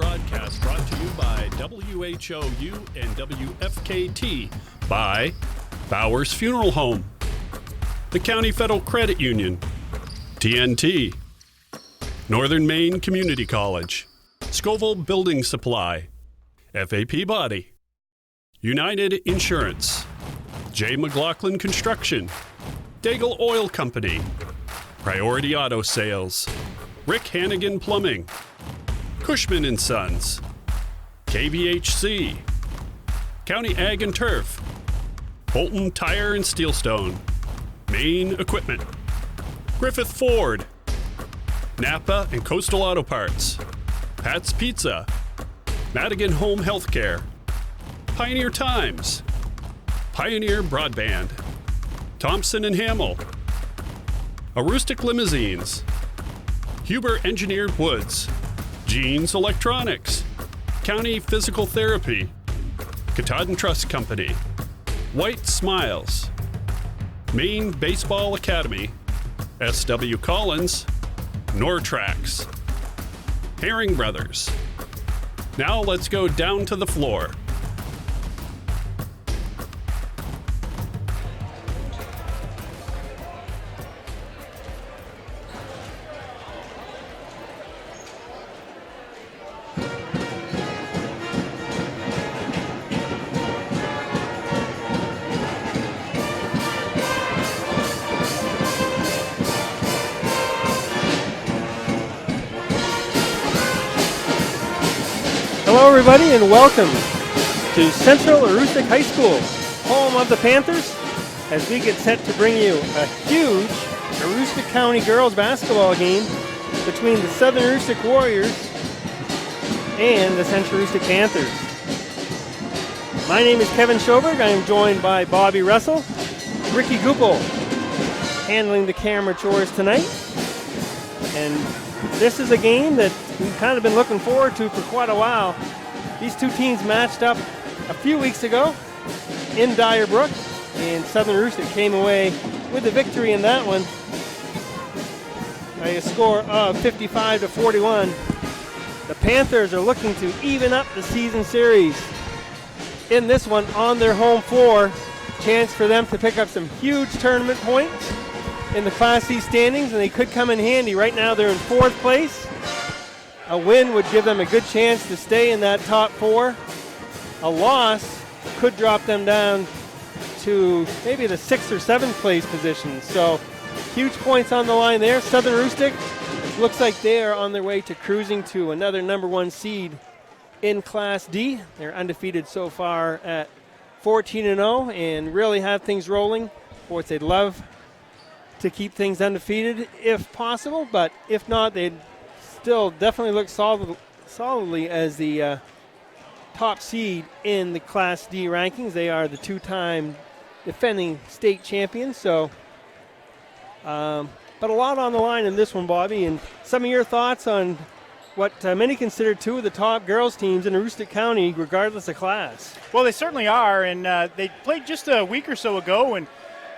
broadcast brought to you by WHOU and WFKT by Bowers Funeral Home, the County Federal Credit Union, TNT, Northern Maine Community College, Scoville Building Supply, FAP Body, United Insurance, J. McLaughlin Construction, Daigle Oil Company, Priority Auto Sales, Rick Hannigan Plumbing, Cushman & Sons, KBHC, County Ag and Turf, Bolton Tire and Steelstone, Maine Equipment, Griffith Ford, Napa and Coastal Auto Parts, Pat's Pizza, Madigan Home Healthcare, Pioneer Times, Pioneer Broadband, Thompson and Hamill, Aroostook Limousines, Huber Engineered Woods, Jeans Electronics, County Physical Therapy, Katahdin Trust Company, White Smiles, Maine Baseball Academy, S.W. Collins, Nortrax, Herring Brothers. Now let's go down to the floor. Hello everybody and welcome to Central Aroostook High School, home of the Panthers, as we get set to bring you a huge Aroostook County girls basketball game between the Southern Aroostook Warriors and the Central Aroostook Panthers. My name is Kevin Schoberg. I am joined by Bobby Russell, Ricky Gupel, handling the camera chores tonight. And this is a game that we've kind of been looking forward to for quite a while. These two teams matched up a few weeks ago in Dyer Brook, and Southern Aroostook came away with the victory in that one by a score of 55-41. The Panthers are looking to even up the season series in this one on their home floor. Chance for them to pick up some huge tournament points in the Class C standings, and they could come in handy. Right now they're in fourth place. A win would give them a good chance to stay in that top four. A loss could drop them down to maybe the 6th or 7th place position. So huge points on the line there. Southern Aroostook looks like they are on their way to cruising to another number one seed in Class D. They're undefeated so far at 14-0 and really have things rolling. Of course, they'd love to keep things undefeated if possible, but if not, they'd still definitely look solidly as the top seed in the Class D rankings. They are the two-time defending state champions. So, but a lot on the line in this one, Bobby. And some of your thoughts on what many consider two of the top girls teams in Aroostook County, regardless of class. Well, they certainly are, and they played just a week or so ago and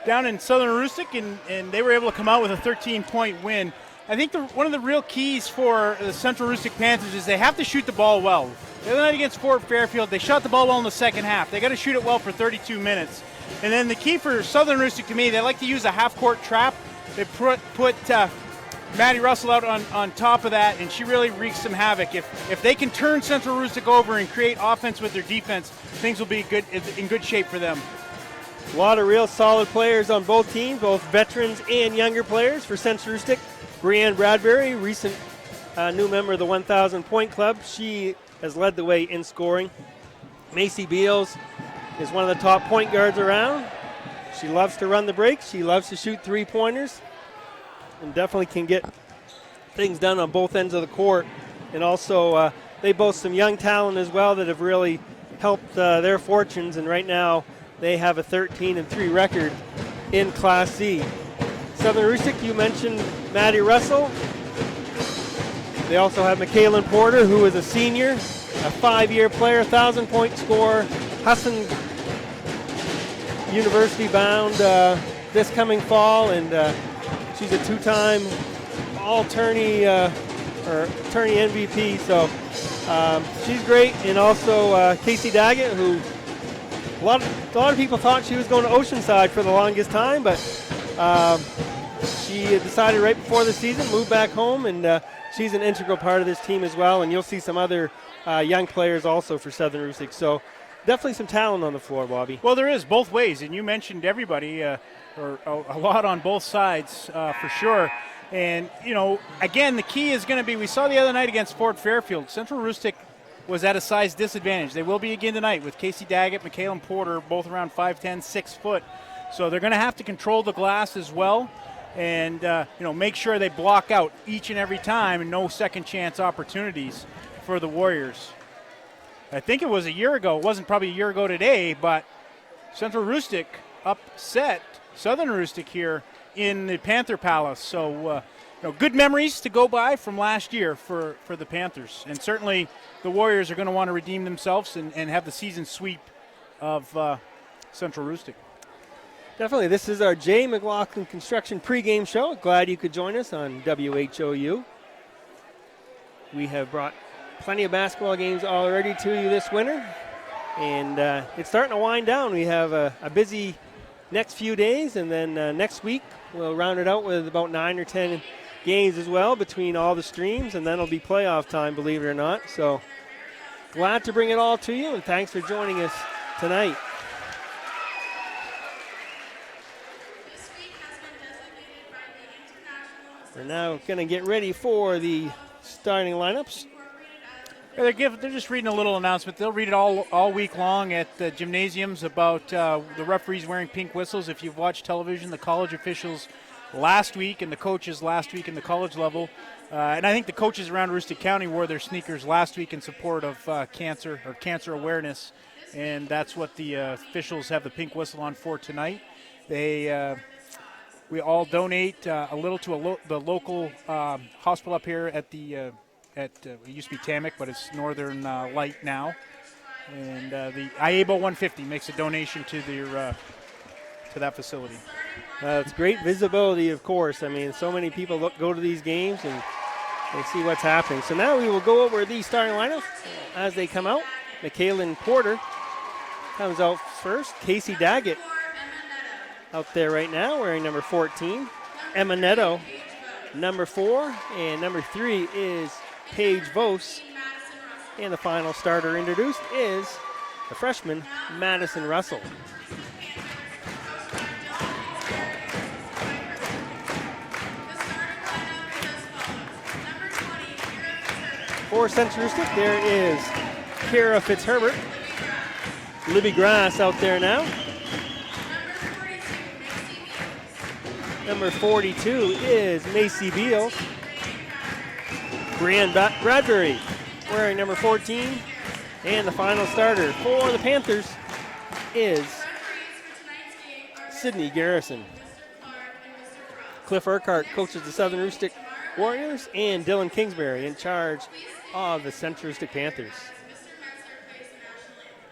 down in Southern Aroostook, and they were able to come out with a 13-point win. I think one of the real keys for the Central Aroostook Panthers is they have to shoot the ball well. The other night against Fort Fairfield, they shot the ball well in the second half. They got to shoot it well for 32 minutes. And then the key for Southern Aroostook, to me, they like to use a half-court trap. They put Maddie Russell out on top of that, and she really wreaks some havoc. If they can turn Central Aroostook over and create offense with their defense, things will be in good shape for them. A lot of real solid players on both teams, both veterans and younger players for Central Aroostook. Brianne Bradbury, recent new member of the 1,000 Point Club. She has led the way in scoring. Macy Beals is one of the top point guards around. She loves to run the break. She loves to shoot three-pointers and definitely can get things done on both ends of the court. And also, they boast some young talent as well that have really helped their fortunes. And right now, they have a 13-3 record in Class C. Southern Aroostook, you mentioned Maddie Russell. They also have McKaylin Porter, who is a senior, a 5-year player, 1,000-point scorer. Husson University bound this coming fall, and she's a two-time all-tourney or tourney MVP. So She's great, and also Casey Daggett, who a lot of people thought she was going to Oceanside for the longest time, but she decided right before the season, moved back home, and she's an integral part of this team as well. And you'll see some other young players also for Southern Rustic. So definitely some talent on the floor, Bobby. Well, there is both ways, and you mentioned everybody, or a lot on both sides for sure. And, you know, again, the key is going to be, we saw the other night against Fort Fairfield, Central Rustic was at a size disadvantage. They will be again tonight with Casey Daggett, Michaela Porter, both around 5'10", 6 foot. So they're going to have to control the glass as well, and make sure they block out each and every time, and no second chance opportunities for the Warriors. I think it was a year ago. It wasn't probably a year ago today, but Central Rustic upset Southern Rustic here in the Panther Palace. So good memories to go by from last year for the Panthers. And certainly the Warriors are going to want to redeem themselves and have the season sweep of Central Rustic. Definitely. This is our Jay McLaughlin Construction pregame show. Glad you could join us on WHOU. We have brought plenty of basketball games already to you this winter, and it's starting to wind down. We have a busy next few days, and then next week we'll round it out with about 9 or 10 games as well between all the streams, and then it'll be playoff time, believe it or not. So glad to bring it all to you, and thanks for joining us tonight. We're now going to get ready for the starting lineups. They're just reading a little announcement. They'll read it all week long at the gymnasiums about the referees wearing pink whistles. If you've watched television, the college officials last week and the coaches last week in the college level, and I think the coaches around Aroostook County wore their sneakers last week in support of cancer awareness, and that's what the officials have the pink whistle on for tonight. We all donate a little to the local hospital up here at the it used to be TAMIC, but it's Northern Light now. And the IABO 150 makes a donation to that facility. It's great visibility, of course. I mean, so many people go to these games and they see what's happening. So now we will go over the starting lineup as they come out. Michaela Porter comes out first. Casey Daggett out there right now wearing number 14. Emma Netto, number 4. And number 3 is Paige Vos. And the final starter introduced is the freshman, Madison Russell. For Central Rustic, there is Kara Fitzherbert. Libby Grass out there now. Number 42 is Macy Beals. Brianne Bradbury wearing number 14. And the final starter for the Panthers is Sydney Garrison. Cliff Urquhart coaches the Southern Rustic Warriors, and Dylan Kingsbury in charge of the Central Rustic Panthers.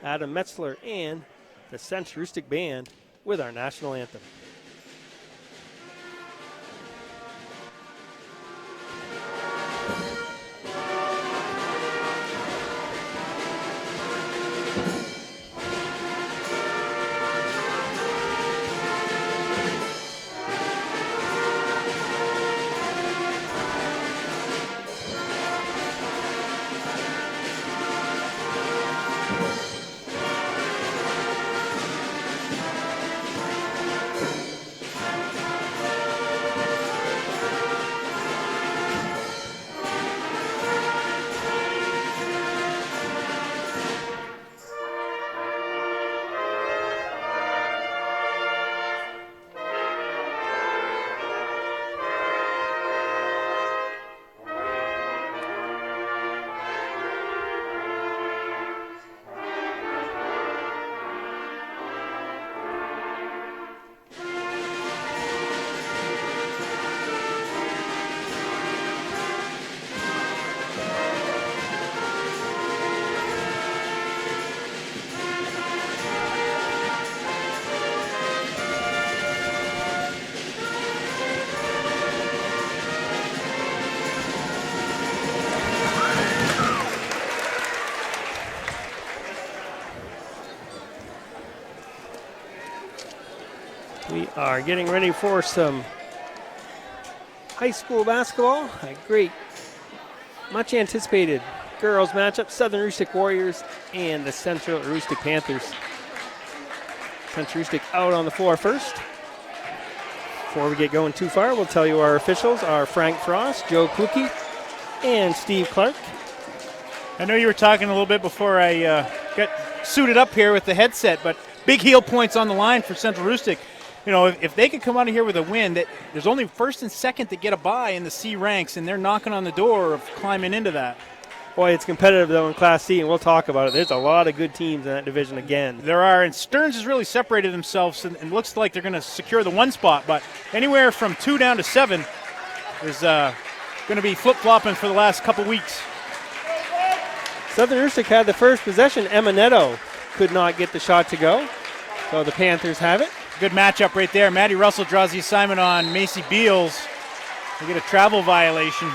Adam Metzler and the Central Rustic Band with our national anthem. are getting ready for some high school basketball. A great, much anticipated girls matchup. Southern Aroostook Warriors and the Central Aroostook Panthers. Central Aroostook out on the floor first. Before we get going too far, we'll tell you our officials are Frank Frost, Joe Kluke, and Steve Clark. I know you were talking a little bit before I got suited up here with the headset, but big heel points on the line for Central Aroostook. You know, if they could come out of here with a win, there's only first and second that get a bye in the C ranks, and they're knocking on the door of climbing into that. Boy, it's competitive, though, in Class C, and we'll talk about it. There's a lot of good teams in that division again. There are, and Stearns has really separated themselves and looks like they're going to secure the one spot, but anywhere from 2 down to 7 is going to be flip-flopping for the last couple weeks. Southern Aroostook had the first possession. Emma Netto could not get the shot to go, so the Panthers have it. Good matchup right there. Maddie Russell draws the assignment on Macy Beals. They get a travel violation.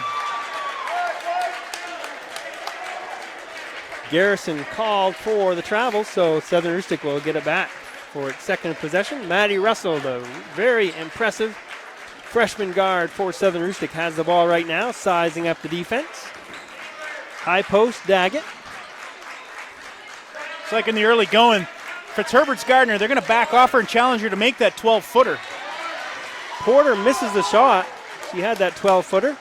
Garrison called for the travel, so Southern Aroostook will get it back for its second possession. Maddie Russell, the very impressive freshman guard for Southern Aroostook, has the ball right now, sizing up the defense. High post, Daggett. It's like in the early going, Fitzherbert's Gardner, they're going to back off her and challenge her to make that 12-footer. Porter misses the shot. She had that 12-footer,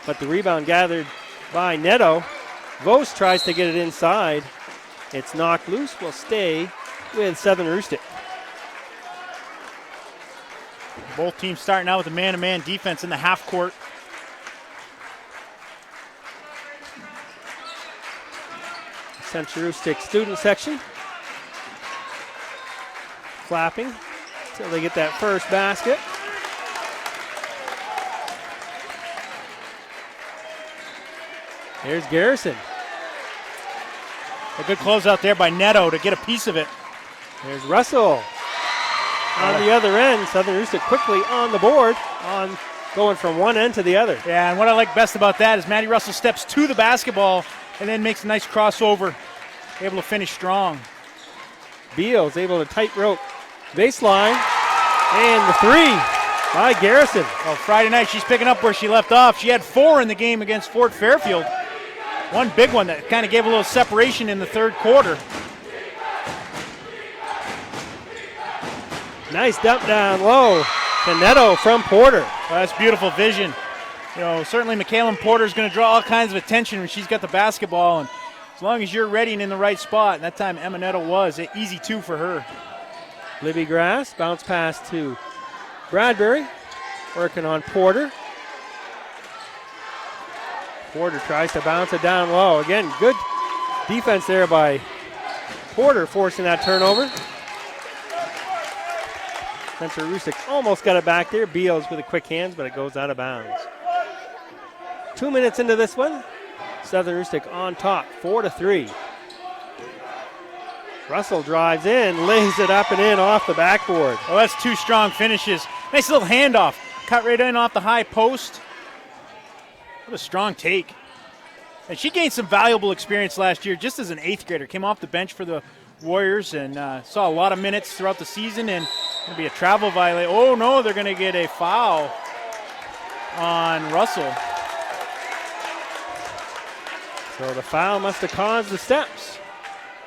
but the rebound gathered by Netto. Vos tries to get it inside. It's knocked loose. Will stay with Southern Aroostook. Both teams starting out with a man-to-man defense in the half court. Central Aroostook student section clapping until they get that first basket. There's Garrison. A good closeout there by Netto to get a piece of it. There's Russell on the other end. Southern Aroostook quickly on the board, on going from one end to the other. Yeah, and what I like best about that is Maddie Russell steps to the basketball and then makes a nice crossover, able to finish strong. Beals able to tightrope baseline, and the three by Garrison. Well, Friday night she's picking up where she left off. She had 4 in the game against Fort Fairfield. One big one that kind of gave a little separation in the third quarter. Nice dump down low to Netto from Porter. Well, that's beautiful vision. You know, certainly Michaela Porter is going to draw all kinds of attention when she's got the basketball, and as long as you're ready and in the right spot, and that time Emma Netto was, an easy 2 for her. Libby Grass, bounce pass to Bradbury, working on Porter. Porter tries to bounce it down low. Again, good defense there by Porter, forcing that turnover. Central Aroostook almost got it back there. Beals with the quick hands, but it goes out of bounds. 2 minutes into this one. Southern Aroostook on top, 4-3. Russell drives in, lays it up and in off the backboard. Oh, that's 2 strong finishes. Nice little handoff. Cut right in off the high post. What a strong take. And she gained some valuable experience last year just as an 8th grader. Came off the bench for the Warriors and saw a lot of minutes throughout the season, and going to be a travel violation. Oh, no, they're going to get a foul on Russell. So the foul must have caused the steps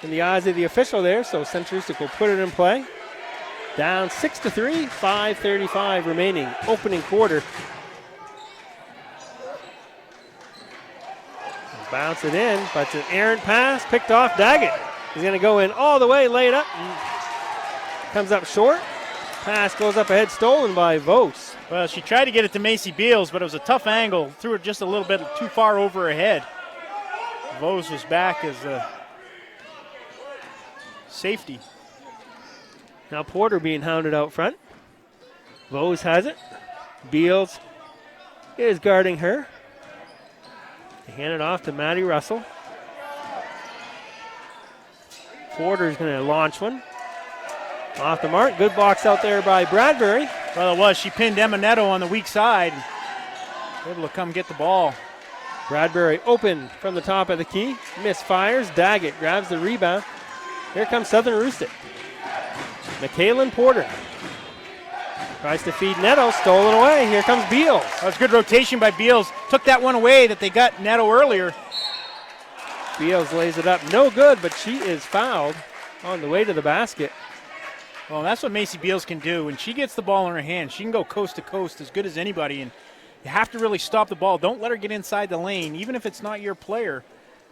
in the eyes of the official there, so Central Aroostook will put it in play. Down 6-3, 5:35 remaining, opening quarter. Bounce it in, but it's an errant pass, picked off Daggett. He's going to go in all the way, lay it up, comes up short. Pass goes up ahead, stolen by Vos. Well, she tried to get it to Macy Beals, but it was a tough angle. Threw it just a little bit too far over her head. Vos was back as a safety. Now Porter being hounded out front. Vos has it. Beals is guarding her. They hand it off to Maddie Russell. Porter's going to launch one. Off the mark. Good box out there by Bradbury. Well, it was. She pinned Emma Netto on the weak side. Able to come get the ball. Bradbury open from the top of the key. Misfires. Daggett grabs the rebound. Here comes Southern Aroostook. Michaela Porter. Tries to feed Neto, stolen away. Here comes Beals. That was good rotation by Beals. Took that one away that they got Neto earlier. Beals lays it up, no good, but she is fouled on the way to the basket. Well, that's what Macy Beals can do. When she gets the ball in her hand, she can go coast to coast as good as anybody, and you have to really stop the ball. Don't let her get inside the lane, even if it's not your player.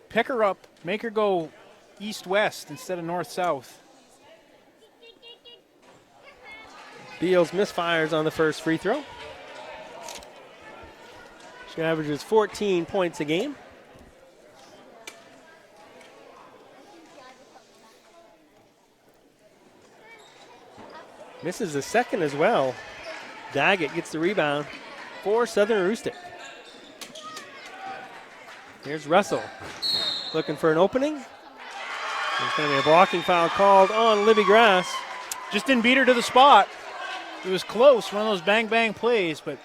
Pick her up, make her go east-west instead of north-south. Beals misfires on the first free throw. She averages 14 points a game. Misses the second as well. Daggett gets the rebound for Southern Aroostook. Here's Russell looking for an opening. There's going to be a blocking foul called on Libby Grass. Just didn't beat her to the spot. It was close, one of those bang-bang plays, but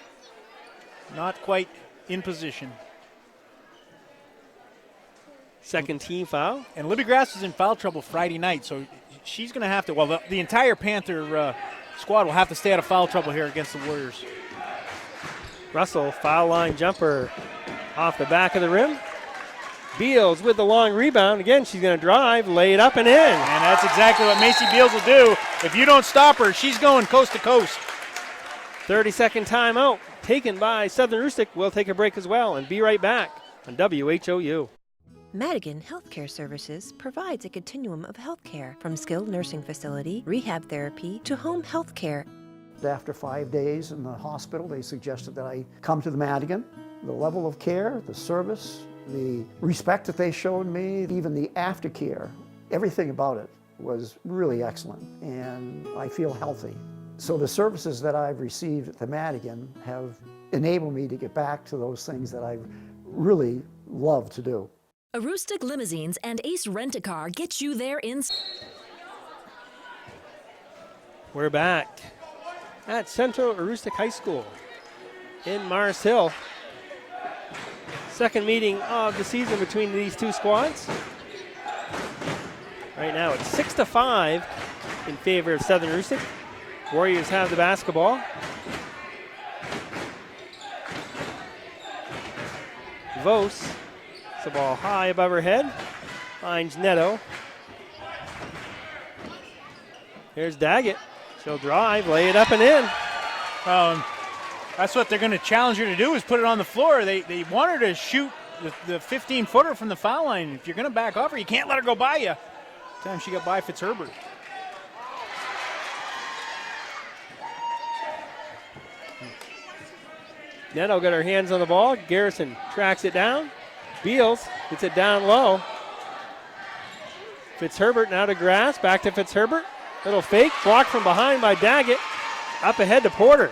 not quite in position. Second team foul. And Libby Grass is in foul trouble Friday night, so she's going to have to, well, the entire Panther squad will have to stay out of foul trouble here against the Warriors. Russell, foul line jumper off the back of the rim. Beals with the long rebound. Again, she's going to drive, lay it up and in. And that's exactly what Macy Beals will do. If you don't stop her, she's going coast to coast. 30-second timeout taken by Southern Aroostook. We'll take a break as well and be right back on WHOU. Madigan Healthcare Services provides a continuum of healthcare from skilled nursing facility, rehab therapy, to home healthcare. After 5 days in the hospital, they suggested that I come to the Madigan. The level of care, the service, the respect that they showed me, even the aftercare, everything about it was really excellent, and I feel healthy. So the services that I've received at the Madigan have enabled me to get back to those things that I really love to do. Aroostook Limousines and Ace Rent-A-Car get you there in... We're back at Central Aroostook High School in Mars Hill. Second meeting of the season between these two squads. Right now it's 6-5 in favor of Southern Aroostook. Warriors have the basketball. Vos, the ball high above her head, finds Neto. Here's Daggett. She'll drive, lay it up and in. That's what they're going to challenge her to do, is put it on the floor. They want her to shoot the 15-footer from the foul line. If you're going to back off her, you can't let her go by you. Time she got by Fitzherbert. Neto got her hands on the ball. Garrison tracks it down. Beals gets it down low. Fitzherbert now to Grass. Back to Fitzherbert. Little fake. Blocked from behind by Daggett. Up ahead to Porter.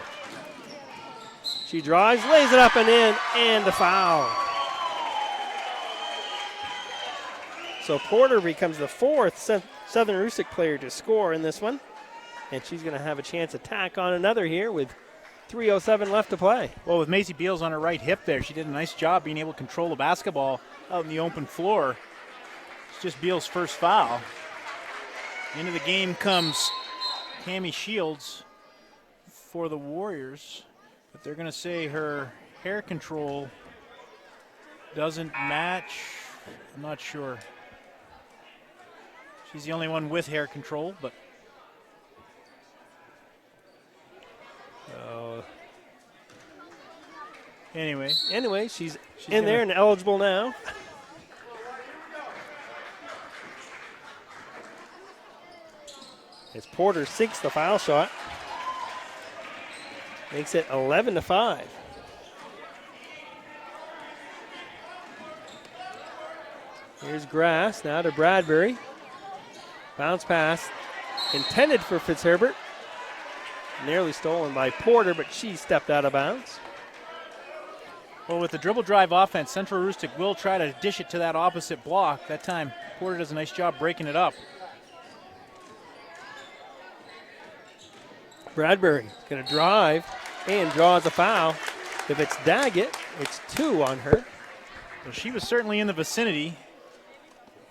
She drives, lays it up and in, and the foul. So Porter becomes the fourth Southern Aroostook player to score in this one. And she's going to have a chance to tack on another here with 3:07 left to play. Well, with Macy Beals on her right hip there, she did a nice job being able to control the basketball out in the open floor. It's just Beals' first foul. Into the game comes Cami Shields for the Warriors, but they're going to say her hair control doesn't match. I'm not sure. She's the only one with hair control, but Anyway, she's in there and eligible now. As Porter sinks the foul shot. Makes it 11-5. Here's Grass now to Bradbury. Bounce pass intended for Fitzherbert. Nearly stolen by Porter, but she stepped out of bounds. Well, with the dribble drive offense, Central Aroostook will try to dish it to that opposite block. That time, Porter does a nice job breaking it up. Bradbury going to drive and draws a foul. If it's Daggett, it's 2 on her. Well, she was certainly in the vicinity,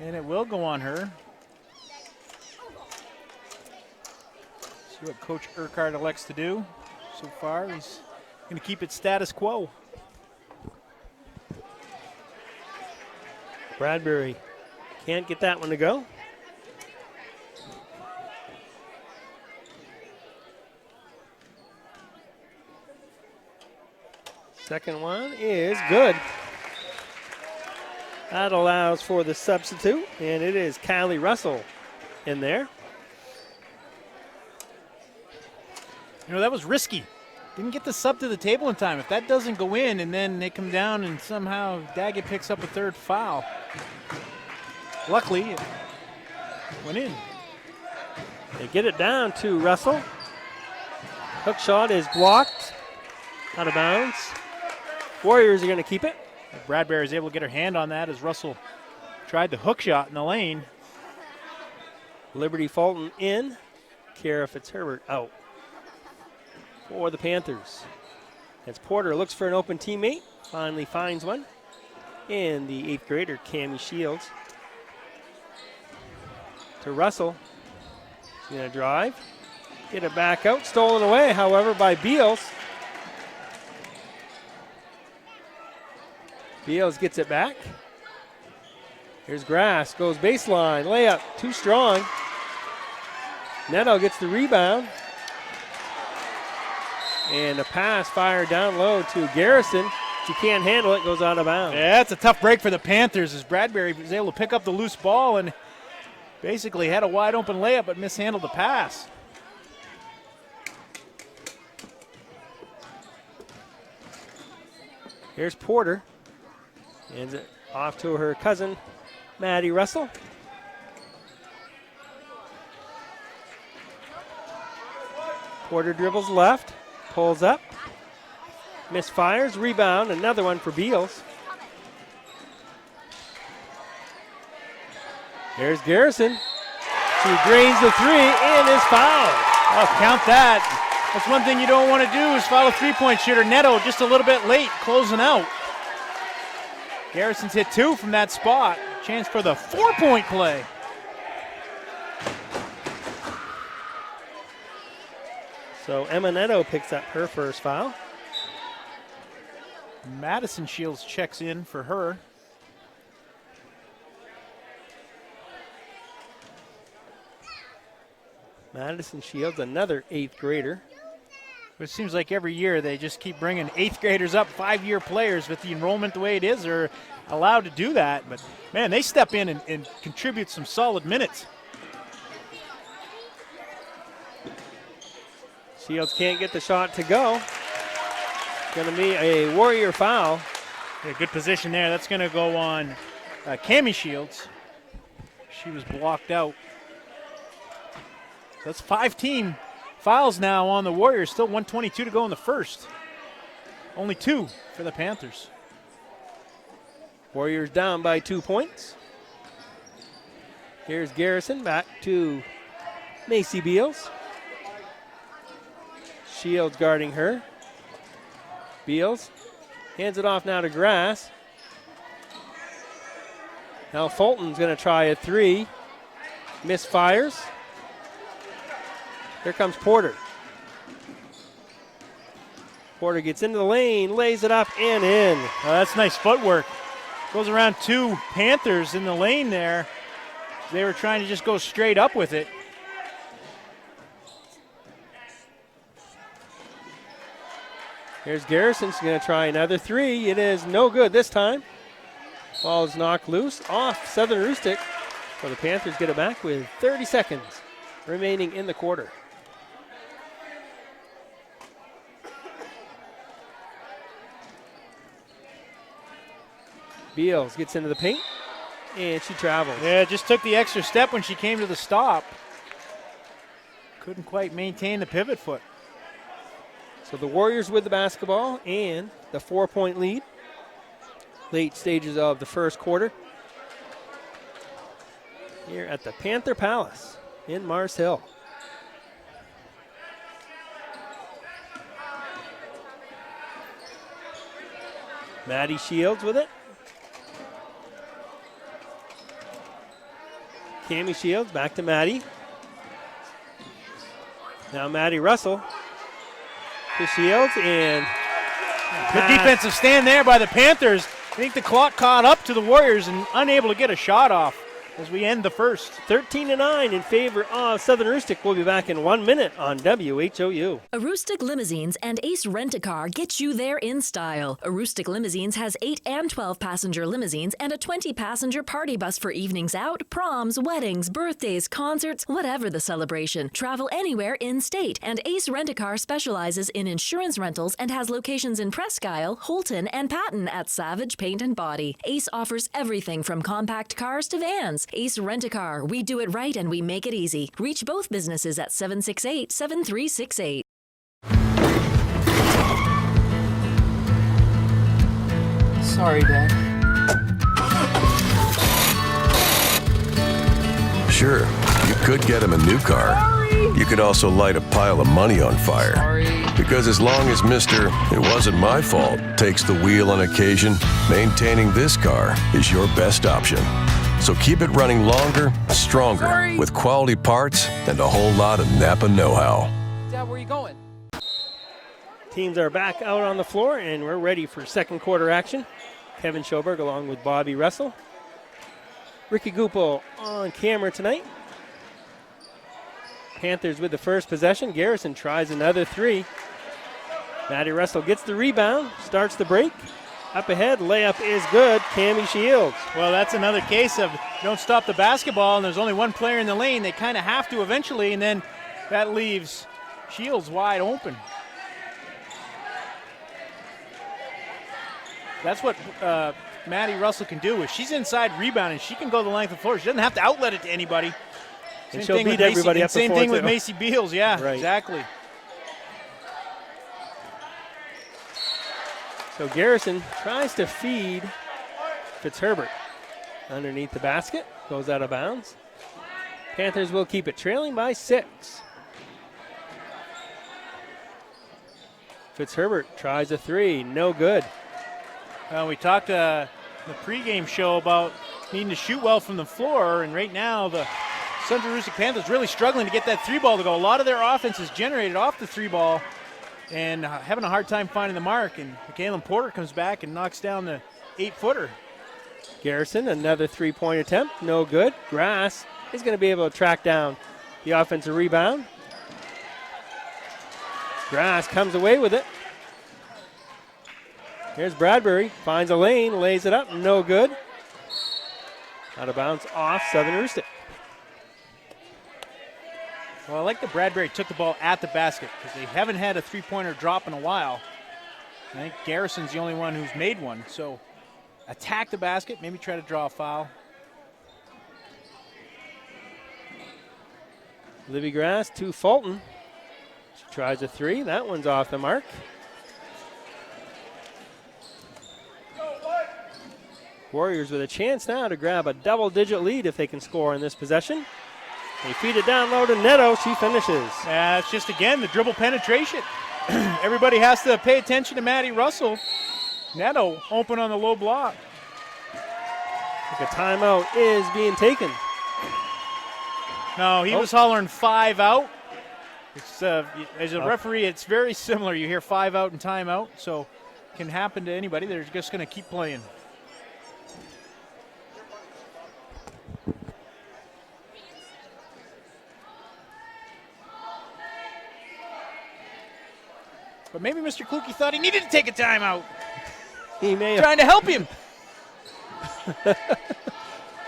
and it will go on her. See what Coach Urquhart elects to do. So far, he's going to keep it status quo. Bradbury can't get that one to go. Second one is good. That allows for the substitute, and it is Callie Russell in there. You know, that was risky. Didn't get the sub to the table in time. If that doesn't go in and then they come down and somehow Daggett picks up a third foul. Luckily, it went in. They get it down to Russell. Hook shot is blocked. Out of bounds. Warriors are going to keep it. Bradbury is able to get her hand on that as Russell tried the hook shot in the lane. Liberty Fulton in. Kara Fitzherbert out for the Panthers. As Porter looks for an open teammate, finally finds one in the 8th grader, Cammie Shields. To Russell. She's going to drive. Get it back out. Stolen away, however, by Beals. Beals gets it back. Here's Grass. Goes baseline. Layup. Too strong. Neto gets the rebound. And a pass fired down low to Garrison. She can't handle it. Goes out of bounds. Yeah, that's a tough break for the Panthers as Bradbury was able to pick up the loose ball and basically had a wide open layup but mishandled the pass. Here's Porter. Hands it off to her cousin, Maddie Russell. Porter dribbles left, pulls up, misfires, rebound, another one for Beals. There's Garrison. She drains the three and is fouled. Oh, count that. That's one thing you don't want to do is foul a three-point shooter. Neto just a little bit late closing out. Garrison's hit 2 from that spot. Chance for the 4-point play. So Emma Neto picks up her first foul. Madison Shields checks in for her. Madison Shields, another 8th grader. It seems like every year they just keep bringing 8th graders up, 5-year players with the enrollment the way it is. They're allowed to do that. But, man, they step in and contribute some solid minutes. Shields can't get the shot to go. Going to be a Warrior foul. Yeah, good position there. That's going to go on Cammie Shields. She was blocked out. So that's 5-team fouls now on the Warriors. Still 1:22 to go in the first. Only 2 for the Panthers. Warriors down by 2 points. Here's Garrison back to Macy Beals. Shields guarding her. Beals hands it off now to Grass. Now Fulton's going to try a 3. Misfires. Here comes Porter. Porter gets into the lane, lays it up and in. Oh, that's nice footwork. Goes around 2 Panthers in the lane there. They were trying to just go straight up with it. Here's Garrison. She's going to try another 3. It is no good this time. Ball is knocked loose off Southern Rustic. So the Panthers get it back with 30 seconds remaining in the quarter. Beals gets into the paint, and she travels. Yeah, just took the extra step when she came to the stop. Couldn't quite maintain the pivot foot. So the Warriors with the basketball and the 4-point lead. Late stages of the first quarter. Here at the Panther Palace in Mars Hill. Maddie Shields with it. Cammie Shields back to Maddie. Now Maddie Russell. to Shields, and Good defensive stand there by the Panthers. I think the clock caught up to the Warriors and unable to get a shot off as we end the first. 13-9 in favor of Southern Aroostook. We'll be back in 1 minute on WHOU. Aroostook Limousines and Ace Rent-A-Car get you there in style. Aroostook Limousines has 8 and 12 passenger limousines and a 20 passenger party bus for evenings out, proms, weddings, birthdays, concerts, whatever the celebration. Travel anywhere in state. And Ace Rent-A-Car specializes in insurance rentals and has locations in Presque Isle, Holton, and Patton at Savage Paint and Body. Ace offers everything from compact cars to vans. Ace Rent-A-Car. We do it right and we make it easy. Reach both businesses at 768-7368. Sorry, Dad. Sure, you could get him a new car. You could also light a pile of money on fire. Sorry. Because as long as Mr. It wasn't my fault takes the wheel on occasion, maintaining this car is your best option. So keep it running longer, stronger, with quality parts and a whole lot of Napa know-how. Dad, where are you going? Teams are back out on the floor, and we're ready for second quarter action. Kevin Schoberg along with Bobby Russell. Ricky Gupo on camera tonight. Panthers with the first possession. Garrison tries another three. Maddie Russell gets the rebound, starts the break. Up ahead, layup is good. Cammie Shields. Well, that's another case of don't stop the basketball, and there's only one player in the lane. They kind of have to eventually, and then that leaves Shields wide open. That's what Maddie Russell can do. If she's inside rebounding, she can go the length of the floor. She doesn't have to outlet it to anybody. And she'll beat everybody up the Same floor, thing with too. Macy Beals, yeah, Right. exactly. So Garrison tries to feed Fitzherbert. Underneath the basket, goes out of bounds. Panthers will keep it, trailing by 6. Fitzherbert tries a three, no good. We talked the pregame show about needing to shoot well from the floor, and right now the Central Aroostook Panthers really struggling to get that three ball to go. A lot of their offense is generated off the three ball and having a hard time finding the mark, and Michaelan Porter comes back and knocks down the 8-footer. Garrison, another three-point attempt, no good. Grass is going to be able to track down the offensive rebound. Grass comes away with it. Here's Bradbury, finds a lane, lays it up, no good. Out of bounds off Southern Aroostook. Well, I like that Bradbury took the ball at the basket because they haven't had a three-pointer drop in a while. I think Garrison's the only one who's made one. So attack the basket, maybe try to draw a foul. Livy Grass to Fulton. She tries a three. That one's off the mark. Warriors with a chance now to grab a double-digit lead if they can score in this possession. They feed it down low to Neto. She finishes. It's just, again, the dribble penetration. Everybody has to pay attention to Maddie Russell. Neto open on the low block. The timeout is being taken. No, he was hollering 5 out. It's as a referee, it's very similar. You hear 5 out and timeout, so it can happen to anybody. They're just going to keep playing. But maybe Mr. Kluge thought he needed to take a timeout. He may have Trying to help him.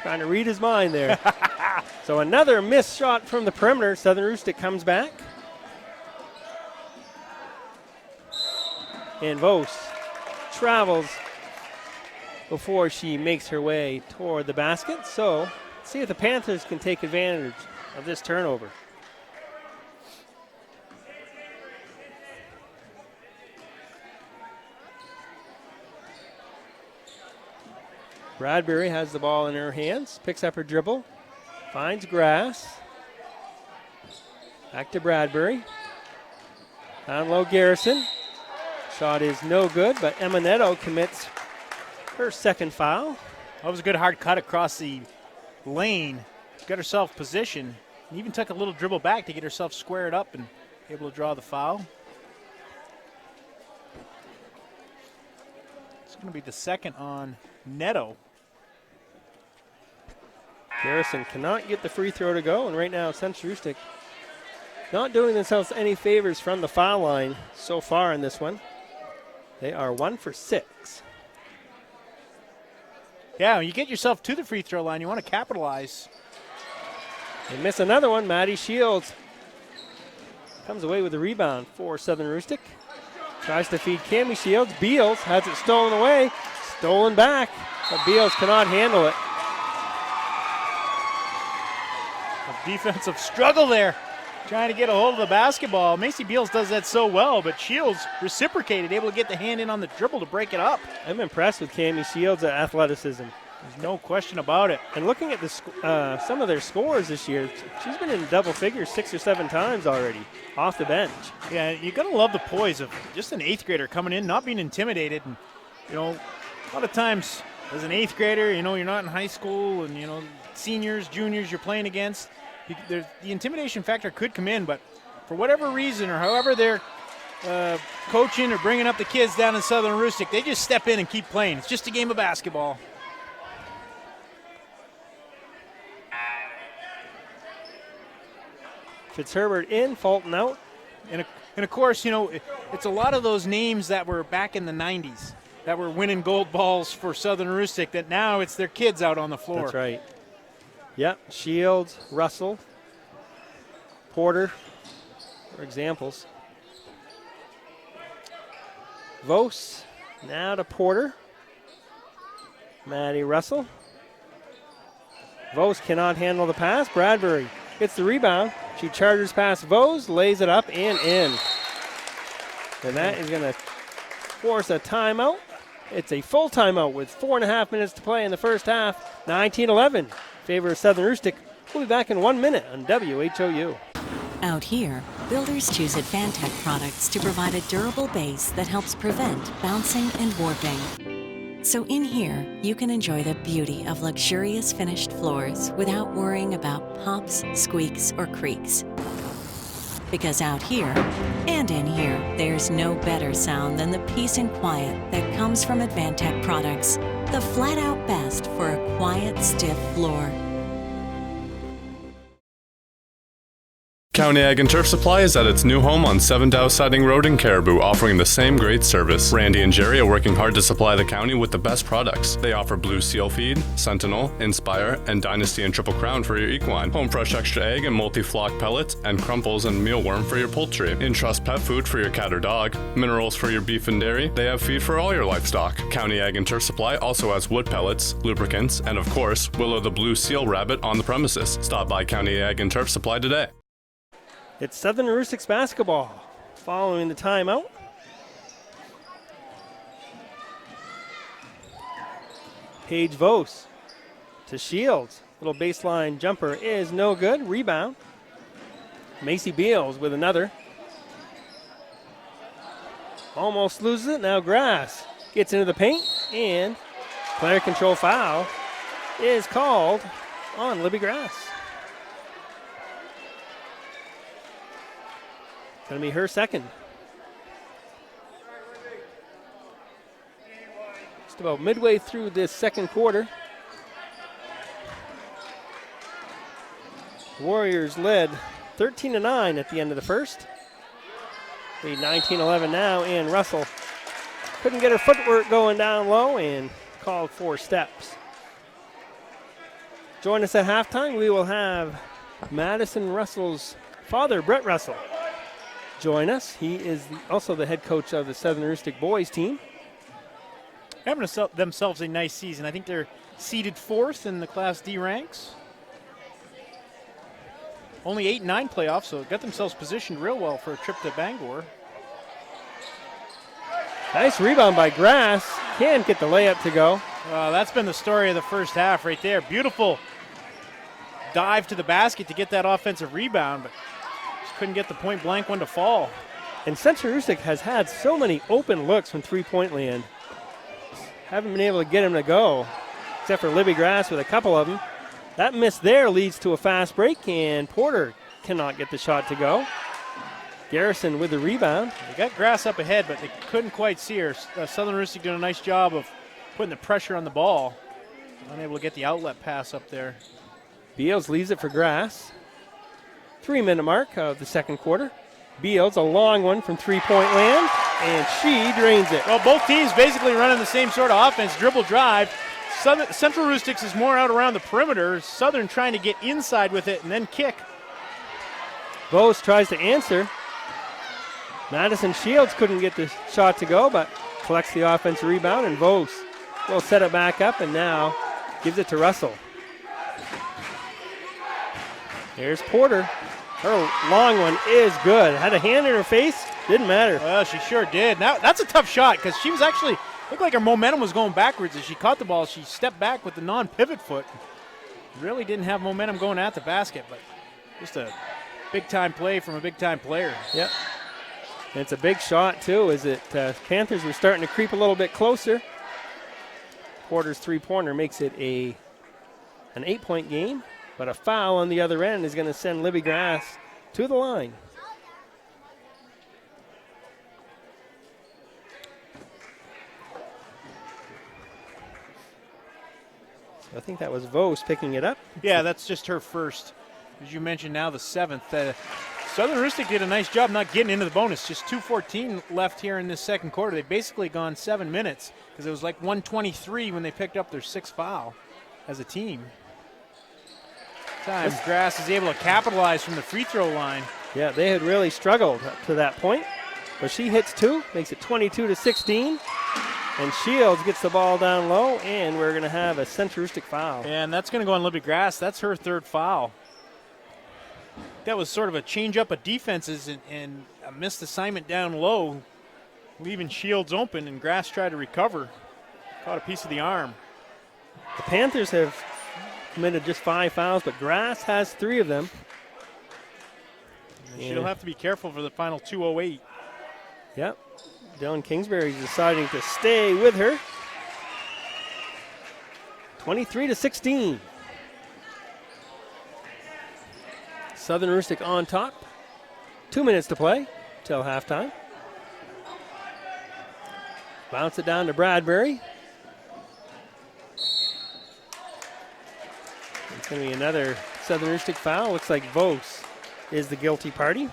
trying to read his mind there. So another missed shot from the perimeter. Southern Aroostook comes back. And Vos travels before she makes her way toward the basket. So let's see if the Panthers can take advantage of this turnover. Bradbury has the ball in her hands, picks up her dribble, finds Grass. Back to Bradbury. Down low, Garrison. Shot is no good, but Emma Neto commits her second foul. That was a good hard cut across the lane. Got herself positioned, and even took a little dribble back to get herself squared up and able to draw the foul. going to be the second on Neto. Garrison cannot get the free throw to go, and right now Central Aroostook not doing themselves any favors from the foul line so far in this one. They are 1 for 6. Yeah, when you get yourself to the free throw line, you want to capitalize. They miss another one. Maddie Shields comes away with the rebound for Southern Aroostook. Tries to feed Cami Shields. Beals has it stolen away. Stolen back, but Beals cannot handle it. A defensive struggle there, trying to get a hold of the basketball. Macy Beals does that so well, but Shields reciprocated, able to get the hand in on the dribble to break it up. I'm impressed with Cami Shields' athleticism. There's no question about it. And looking at the some of their scores this year, she's been in double figures 6 or 7 times already off the bench. Yeah, you got to love the poise of just an 8th grader coming in, not being intimidated. And, you know, a lot of times as an 8th grader, you know, you're not in high school and, you know, seniors, juniors you're playing against. The intimidation factor could come in, but for whatever reason or however they're coaching or bringing up the kids down in Southern Aroostook, they just step in and keep playing. It's just a game of basketball. Fitzherbert in, Fulton out. And of course, you know, it's a lot of those names that were back in the 90s that were winning gold balls for Southern Aroostook that now it's their kids out on the floor. That's right. Yep, Shields, Russell, Porter are examples. Vos, now to Porter. Maddie Russell. Vos cannot handle the pass. Bradbury gets the rebound. She charges past Vos, lays it up and in. And that is going to force a timeout. It's a full timeout with 4.5 minutes to play in the first half. 19-11. Favor of Southern Aroostook. We'll be back in 1 minute on WHOU. Out here, builders choose Advantech products to provide a durable base that helps prevent bouncing and warping. So in here, you can enjoy the beauty of luxurious finished floors without worrying about pops, squeaks, or creaks. Because out here, and in here, there's no better sound than the peace and quiet that comes from Advantech products. The flat-out best for a quiet, stiff floor. County Ag and Turf Supply is at its new home on 7 Dow Siding Road in Caribou, offering the same great service. Randy and Jerry are working hard to supply the county with the best products. They offer Blue Seal Feed, Sentinel, Inspire, and Dynasty and Triple Crown for your equine, Home Fresh Extra Egg and Multi-Flock Pellets, and Crumples and Mealworm for your poultry, Entrust Pet Food for your cat or dog, Minerals for your beef and dairy. They have feed for all your livestock. County Ag and Turf Supply also has wood pellets, lubricants, and of course, Willow the Blue Seal Rabbit on the premises. Stop by County Ag and Turf Supply today. It's Southern Aroostook's basketball following the timeout. Paige Vos to Shields. Little baseline jumper is no good. Rebound. Macy Beals with another. Almost loses it. Now Grass gets into the paint, and player control foul is called on Libby Grass. Going to be her second. Just about midway through this second quarter. The Warriors led 13-9 at the end of the first. Lead 19-11 now, and Russell couldn't get her footwork going down low and called 4 steps. Join us at halftime. We will have Madison Russell's father, Brett Russell, join us. He is also the head coach of the Southern Aroostook boys team. Having themselves a nice season. I think they're seeded 4th in the Class D ranks. Only 8-9 playoffs, so got themselves positioned real well for a trip to Bangor. Nice rebound by Grass. Can't get the layup to go. That's been the story of the first half right there. Beautiful dive to the basket to get that offensive rebound, but couldn't get the point blank one to fall. And Central Aroostook has had so many open looks from three-point land. Haven't been able to get them to go, except for Libby Grass with a couple of them. That miss there leads to a fast break, and Porter cannot get the shot to go. Garrison with the rebound. They got Grass up ahead, but they couldn't quite see her. Southern Rustic doing a nice job of putting the pressure on the ball. Unable to get the outlet pass up there. Beals leaves it for Grass. 3-minute mark of the second quarter. Beals, a long one from three-point land, and she drains it. Well, both teams basically running the same sort of offense, dribble drive. Central Rustics is more out around the perimeter. Southern trying to get inside with it and then kick. Bose tries to answer. Madison Shields couldn't get the shot to go, but collects the offensive rebound, and Bose will set it back up and now gives it to Russell. Here's Porter. Her long one is good. Had a hand in her face, didn't matter. Well, she sure did. Now that's a tough shot because she was actually, looked like her momentum was going backwards. As she caught the ball, she stepped back with the non-pivot foot. Really didn't have momentum going at the basket, but just a big-time play from a big-time player. Yep. And it's a big shot, too, as it Panthers were starting to creep a little bit closer. Porter's three-pointer makes it an 8-point game, but a foul on the other end is going to send Libby Grass to the line. So I think that was Vos picking it up. Yeah, that's just her first. As you mentioned, now the 7th. Southern Rustic did a nice job not getting into the bonus. Just 2:14 left here in this second quarter. They've basically gone 7 minutes because it was like 1:23 when they picked up their 6th foul as a team. Times Grass is able to capitalize from the free throw line. Yeah, they had really struggled up to that point, but she hits 2, makes it 22-16, and Shields gets the ball down low, and we're going to have a Central Rustic foul. And that's going to go on Libby Grass. That's her 3rd foul. That was sort of a change up of defenses and a missed assignment down low, leaving Shields open, and Grass tried to recover. Caught a piece of the arm. The Panthers have committed just 5 fouls, but Grass has 3 of them. She'll have to be careful for the final 2:08. Yep. Dylan Kingsbury's deciding to stay with her. 23-16. Southern Rustic on top. 2 minutes to play till halftime. Bounce it down to Bradbury. It's going to be another Southern Rustic foul. Looks like Vos is the guilty party.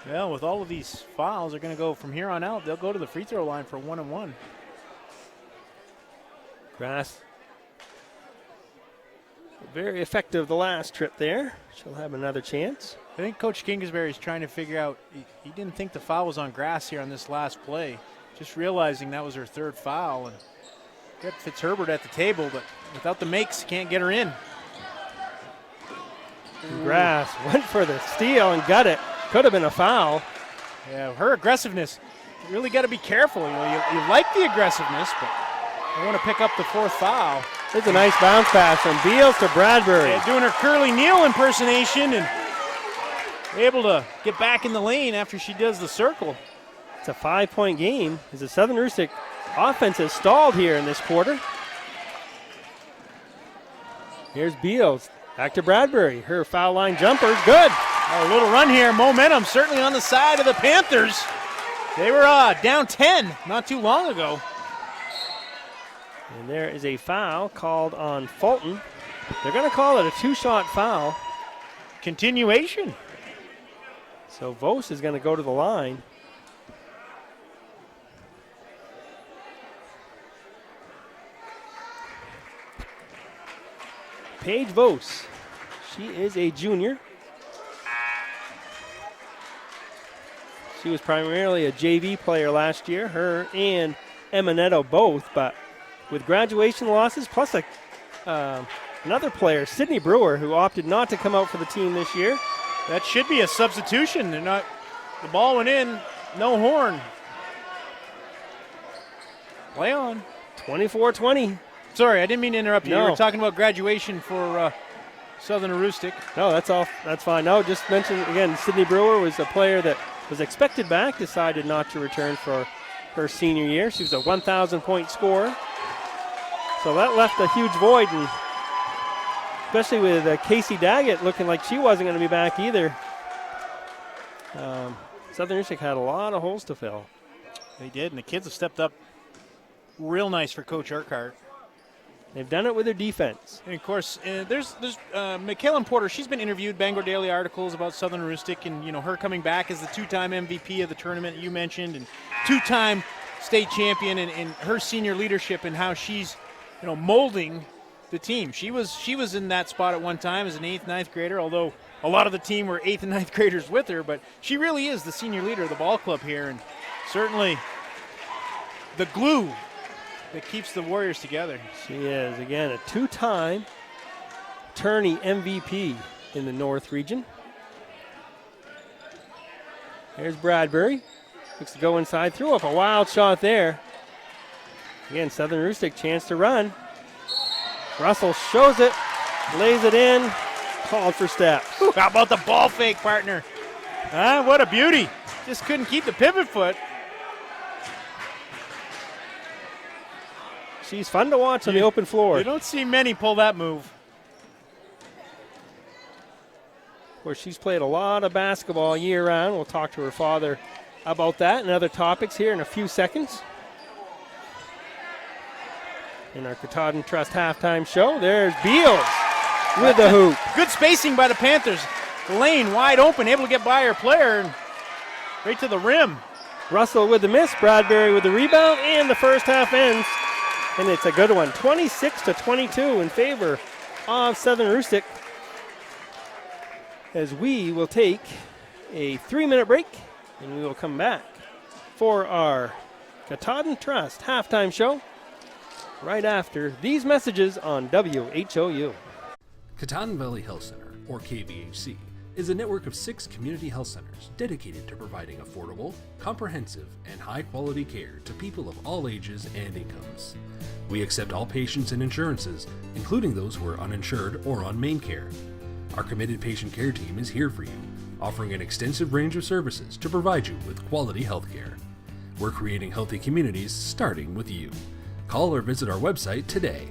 Well, with all of these fouls, they're going to go from here on out. They'll go to the free throw line for 1-and-1. Grass very effective the last trip there. She'll have another chance. I think Coach Kingsbury is trying to figure out, he didn't think the foul was on Grass here on this last play. Just realizing that was her 3rd foul. And got Fitzherbert at the table, but without the makes, can't get her in. Grass went for the steal and got it. Could have been a foul. Yeah, her aggressiveness, you really got to be careful. You know, you like the aggressiveness, but you want to pick up the 4th foul. It's a nice bounce pass from Beals to Bradbury. Yeah, doing her Curly Neal impersonation and able to get back in the lane after she does the circle. It's a 5-point game as the Southern Rustic offense has stalled here in this quarter. Here's Beals. Back to Bradbury. Her foul line jumper is good. A little run here. Momentum certainly on the side of the Panthers. They were down 10 not too long ago. And there is a foul called on Fulton. They're going to call it a 2-shot foul. Continuation. So Vos is going to go to the line. Paige Vos. She is a junior. She was primarily a JV player last year, her and Emma Netto both, but with graduation losses, plus another player, Sydney Brewer, who opted not to come out for the team this year. That should be a substitution. They're not. The ball went in, no horn. Play on. 24-20. Sorry, I didn't mean to interrupt you. No. You were talking about graduation for Southern Rustic. No, that's all. That's fine. No, just mention again, Sydney Brewer was a player that was expected back, decided not to return for her senior year. She was a 1,000-point scorer. So that left a huge void, and especially with Casey Daggett looking like she wasn't going to be back either. Southern Aroostook had a lot of holes to fill. They did, and the kids have stepped up real nice for Coach Urquhart. They've done it with their defense. And, of course, there's Michaela Porter. She's been interviewed, Bangor Daily articles about Southern Aroostook, and, her coming back as the two-time MVP of the tournament you mentioned, and two-time state champion, and her senior leadership and how she's, molding the team. She was in that spot at one time as an 8th, 9th grader, although a lot of the team were 8th and 9th graders with her, but she really is the senior leader of the ball club here, and certainly the glue that keeps the Warriors together. She is, again, a two-time tourney MVP in the North region. There's Bradbury. Looks to go inside, threw up a wild shot there. Again, Southern Aroostook chance to run. Russell shows it, lays it in, called for steps. Ooh, how about the ball fake, partner? What a beauty. Just couldn't keep the pivot foot. She's fun to watch on the open floor. You don't see many pull that move. Of course, she's played a lot of basketball year-round. We'll talk to her father about that and other topics here in a few seconds. In our Katahdin Trust halftime show, there's Beals with the hoop. Good spacing by the Panthers. The lane wide open, able to get by her player and right to the rim. Russell with the miss, Bradbury with the rebound, and the first half ends. And it's a good one, 26-22 in favor of Southern Aroostook, as we will take a 3-minute break, and we will come back for our Katahdin Trust halftime show right after these messages on WHOU. Katahdin Valley Health Center, or KVHC, is a network of 6 community health centers dedicated to providing affordable, comprehensive, and high-quality care to people of all ages and incomes. We accept all patients and insurances, including those who are uninsured or on main care. Our committed patient care team is here for you, offering an extensive range of services to provide you with quality health care. We're creating healthy communities starting with you. Call or visit our website today.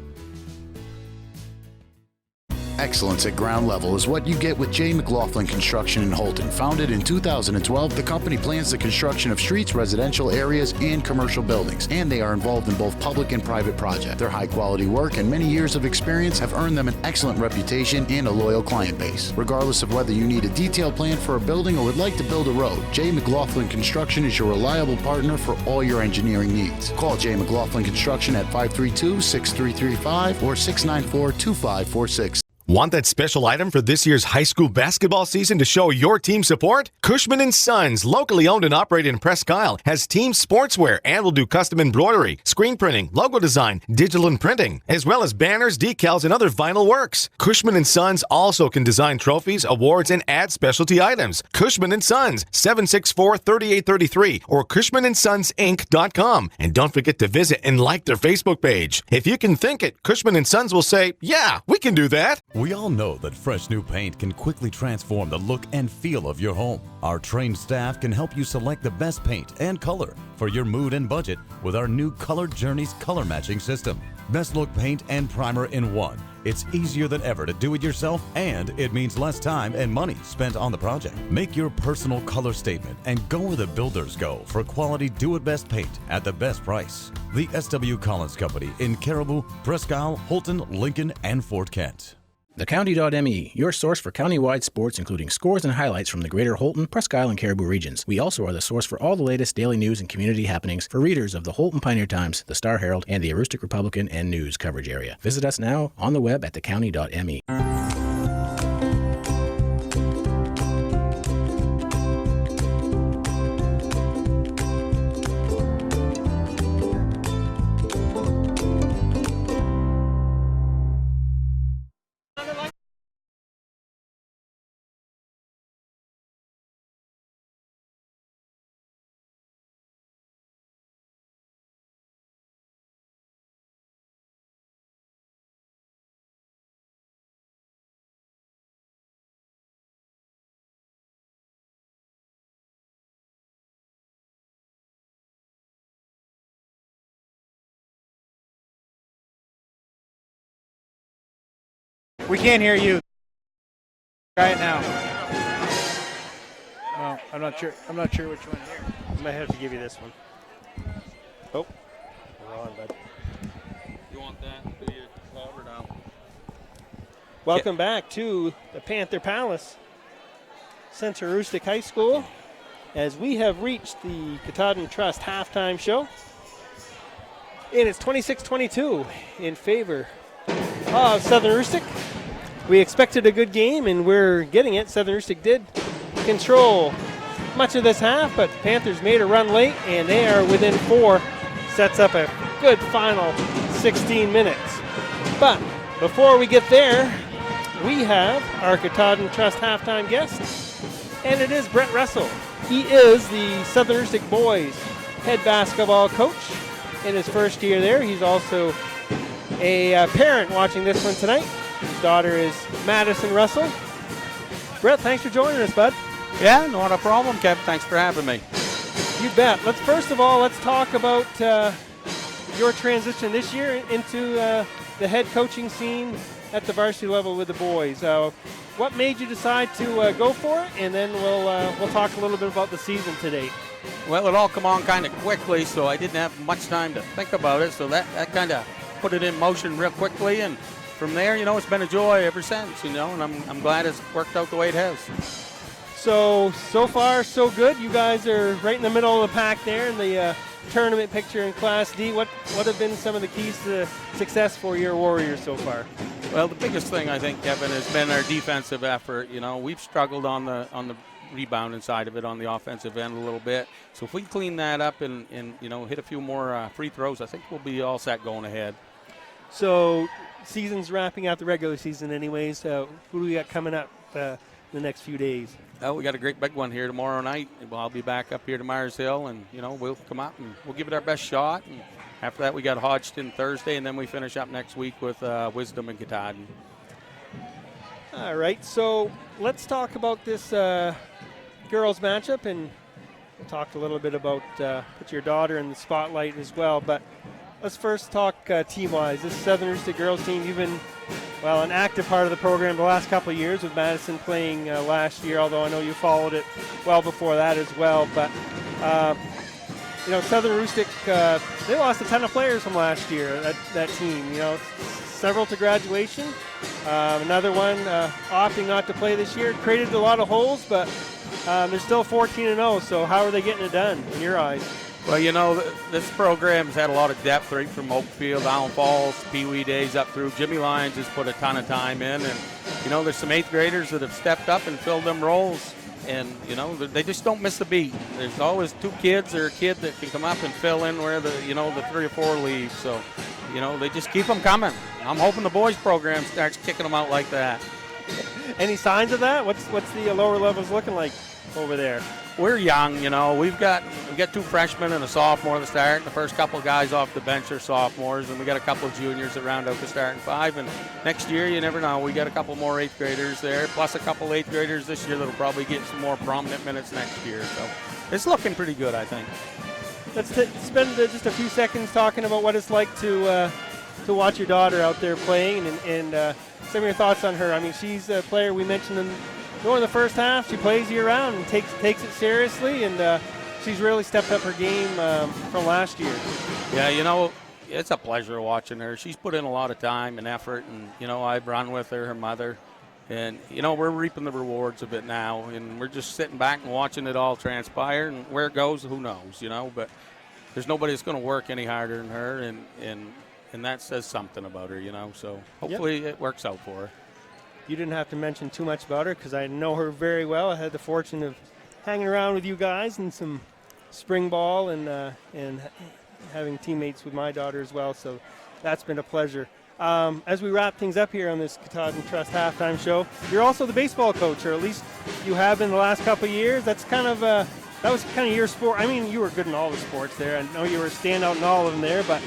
Excellence at ground level is what you get with J. McLaughlin Construction in Holton. Founded in 2012, the company plans the construction of streets, residential areas, and commercial buildings, and they are involved in both public and private projects. Their high-quality work and many years of experience have earned them an excellent reputation and a loyal client base. Regardless of whether you need a detailed plan for a building or would like to build a road, J. McLaughlin Construction is your reliable partner for all your engineering needs. Call J. McLaughlin Construction at 532-6335 or 694-2546. Want that special item for this year's high school basketball season to show your team support? Cushman & Sons, locally owned and operated in Presque Isle, has team sportswear and will do custom embroidery, screen printing, logo design, digital and printing, as well as banners, decals, and other vinyl works. Cushman & Sons also can design trophies, awards, and add specialty items. Cushman & Sons, 764-3833 or CushmanandSonsInc.com. And don't forget to visit and like their Facebook page. If you can think it, Cushman & Sons will say, yeah, we can do that. We all know that fresh new paint can quickly transform the look and feel of your home. Our trained staff can help you select the best paint and color for your mood and budget with our new Color Journeys color matching system. Best look paint and primer in one. It's easier than ever to do it yourself, and it means less time and money spent on the project. Make your personal color statement and go where the builders go for quality do-it-best paint at the best price. The S.W. Collins Company in Caribou, Presque Isle, Holton, Lincoln, and Fort Kent. The County.me, your source for county-wide sports, including scores and highlights from the greater Holton, Presque Isle, and Caribou regions. We also are the source for all the latest daily news and community happenings for readers of the Holton Pioneer Times, the Star Herald, and the Aroostook Republican and News coverage area. Visit us now on the web at thecounty.me. We can't hear you. Try it now. Well, I'm not sure which one here. I might have to give you this one. Oh, hold on, bud. You want that? Do you water down? Welcome back to the Panther Palace, Central Aroostook High School, as we have reached the Katahdin Trust halftime show. And it's 26-22 in favor of Southern Aroostook. We expected a good game, and we're getting it. Southern Aroostook did control much of this half, but the Panthers made a run late, and they are within 4. Sets up a good final 16 minutes. But before we get there, we have our Katahdin Trust halftime guest, and it is Brett Russell. He is the Southern Aroostook boys head basketball coach in his first year there. He's also a parent watching this one tonight. His daughter is Madison Russell. Brett, thanks for joining us, bud. Yeah, not a problem, Kev. Thanks for having me. You bet. Let's talk about your transition this year into the head coaching scene at the varsity level with the boys. What made you decide to go for it? And then we'll talk a little bit about the season today. Well, it all come on kind of quickly, so I didn't have much time to think about it. So that kind of put it in motion real quickly, and from there, it's been a joy ever since. And I'm glad it's worked out the way it has. So far, so good. You guys are right in the middle of the pack there in the tournament picture in Class D. What have been some of the keys to success for your Warriors so far? Well, the biggest thing I think, Kevin, has been our defensive effort. We've struggled on the rebounding side of it on the offensive end a little bit. So if we clean that up and hit a few more free throws, I think we'll be all set going ahead. So season's wrapping out, the regular season anyways. Who do we got coming up the next few days? Oh, we got a great big one here tomorrow night. I'll be back up here to Myers Hill, and we'll come out and we'll give it our best shot. And after that, we got Hodgson Thursday, and then we finish up next week with Wisdom and Katahdin. All right, so let's talk about this girls matchup, and we'll talk a little bit about put your daughter in the spotlight as well. But let's first talk team-wise. This Southern Aroostook girls team, you've been an active part of the program the last couple of years with Madison playing last year, although I know you followed it well before that as well. But, Southern Aroostook, they lost a ton of players from last year, that team. Several to graduation. Another one opting not to play this year. Created a lot of holes, but they're still 14-0, so how are they getting it done in your eyes? Well, this program's had a lot of depth right from Oakfield, Allen Falls, Pee Wee days up through. Jimmy Lyons has put a ton of time in, and, there's some 8th graders that have stepped up and filled them roles, and, they just don't miss a beat. There's always 2 kids or a kid that can come up and fill in where the 3 or 4 leave, so, they just keep them coming. I'm hoping the boys program starts kicking them out like that. Any signs of that? What's the lower levels looking like over there? We're young, We've got 2 freshmen and a sophomore to start. The first couple guys off the bench are sophomores, and we got a couple of juniors that round out the starting 5. And next year, you never know. We got a couple more 8th graders there, plus a couple 8th graders this year that'll probably get some more prominent minutes next year. So it's looking pretty good, I think. Let's spend just a few seconds talking about what it's like to watch your daughter out there playing, and some of your thoughts on her. I mean, she's a player we mentioned during the first half. She plays year-round and takes it seriously, and she's really stepped up her game from last year. Yeah, it's a pleasure watching her. She's put in a lot of time and effort, and, I've run with her mother, and, we're reaping the rewards of it now, and we're just sitting back and watching it all transpire, and where it goes, who knows, but there's nobody that's going to work any harder than her, and that says something about her, so hopefully It works out for her. You didn't have to mention too much about her because I know her very well. I had the fortune of hanging around with you guys in some spring ball and having teammates with my daughter as well, so that's been a pleasure. As we wrap things up here on this Katahdin Trust halftime show, you're also the baseball coach, or at least you have been the last couple of years. That was kind of your sport. I mean, you were good in all the sports there. I know you were a standout in all of them there, but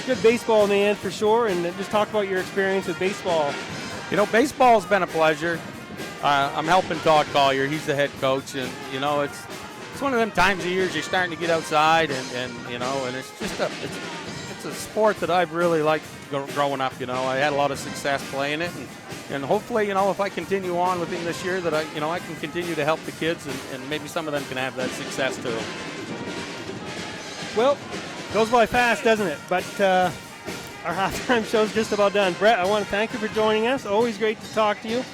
good baseball man for sure. And just talk about your experience with baseball. Baseball's been a pleasure. I'm helping Todd Collier. He's the head coach, and it's one of them times of years you're starting to get outside, and it's just it's a sport that I've really liked growing up. I had a lot of success playing it, and And hopefully, you know, if I continue on with him this year, that I can continue to help the kids, and maybe some of them can have that success too. Well, goes by fast, doesn't it? But our halftime show's just about done. Brett, I want to thank you for joining us. Always great to talk to you.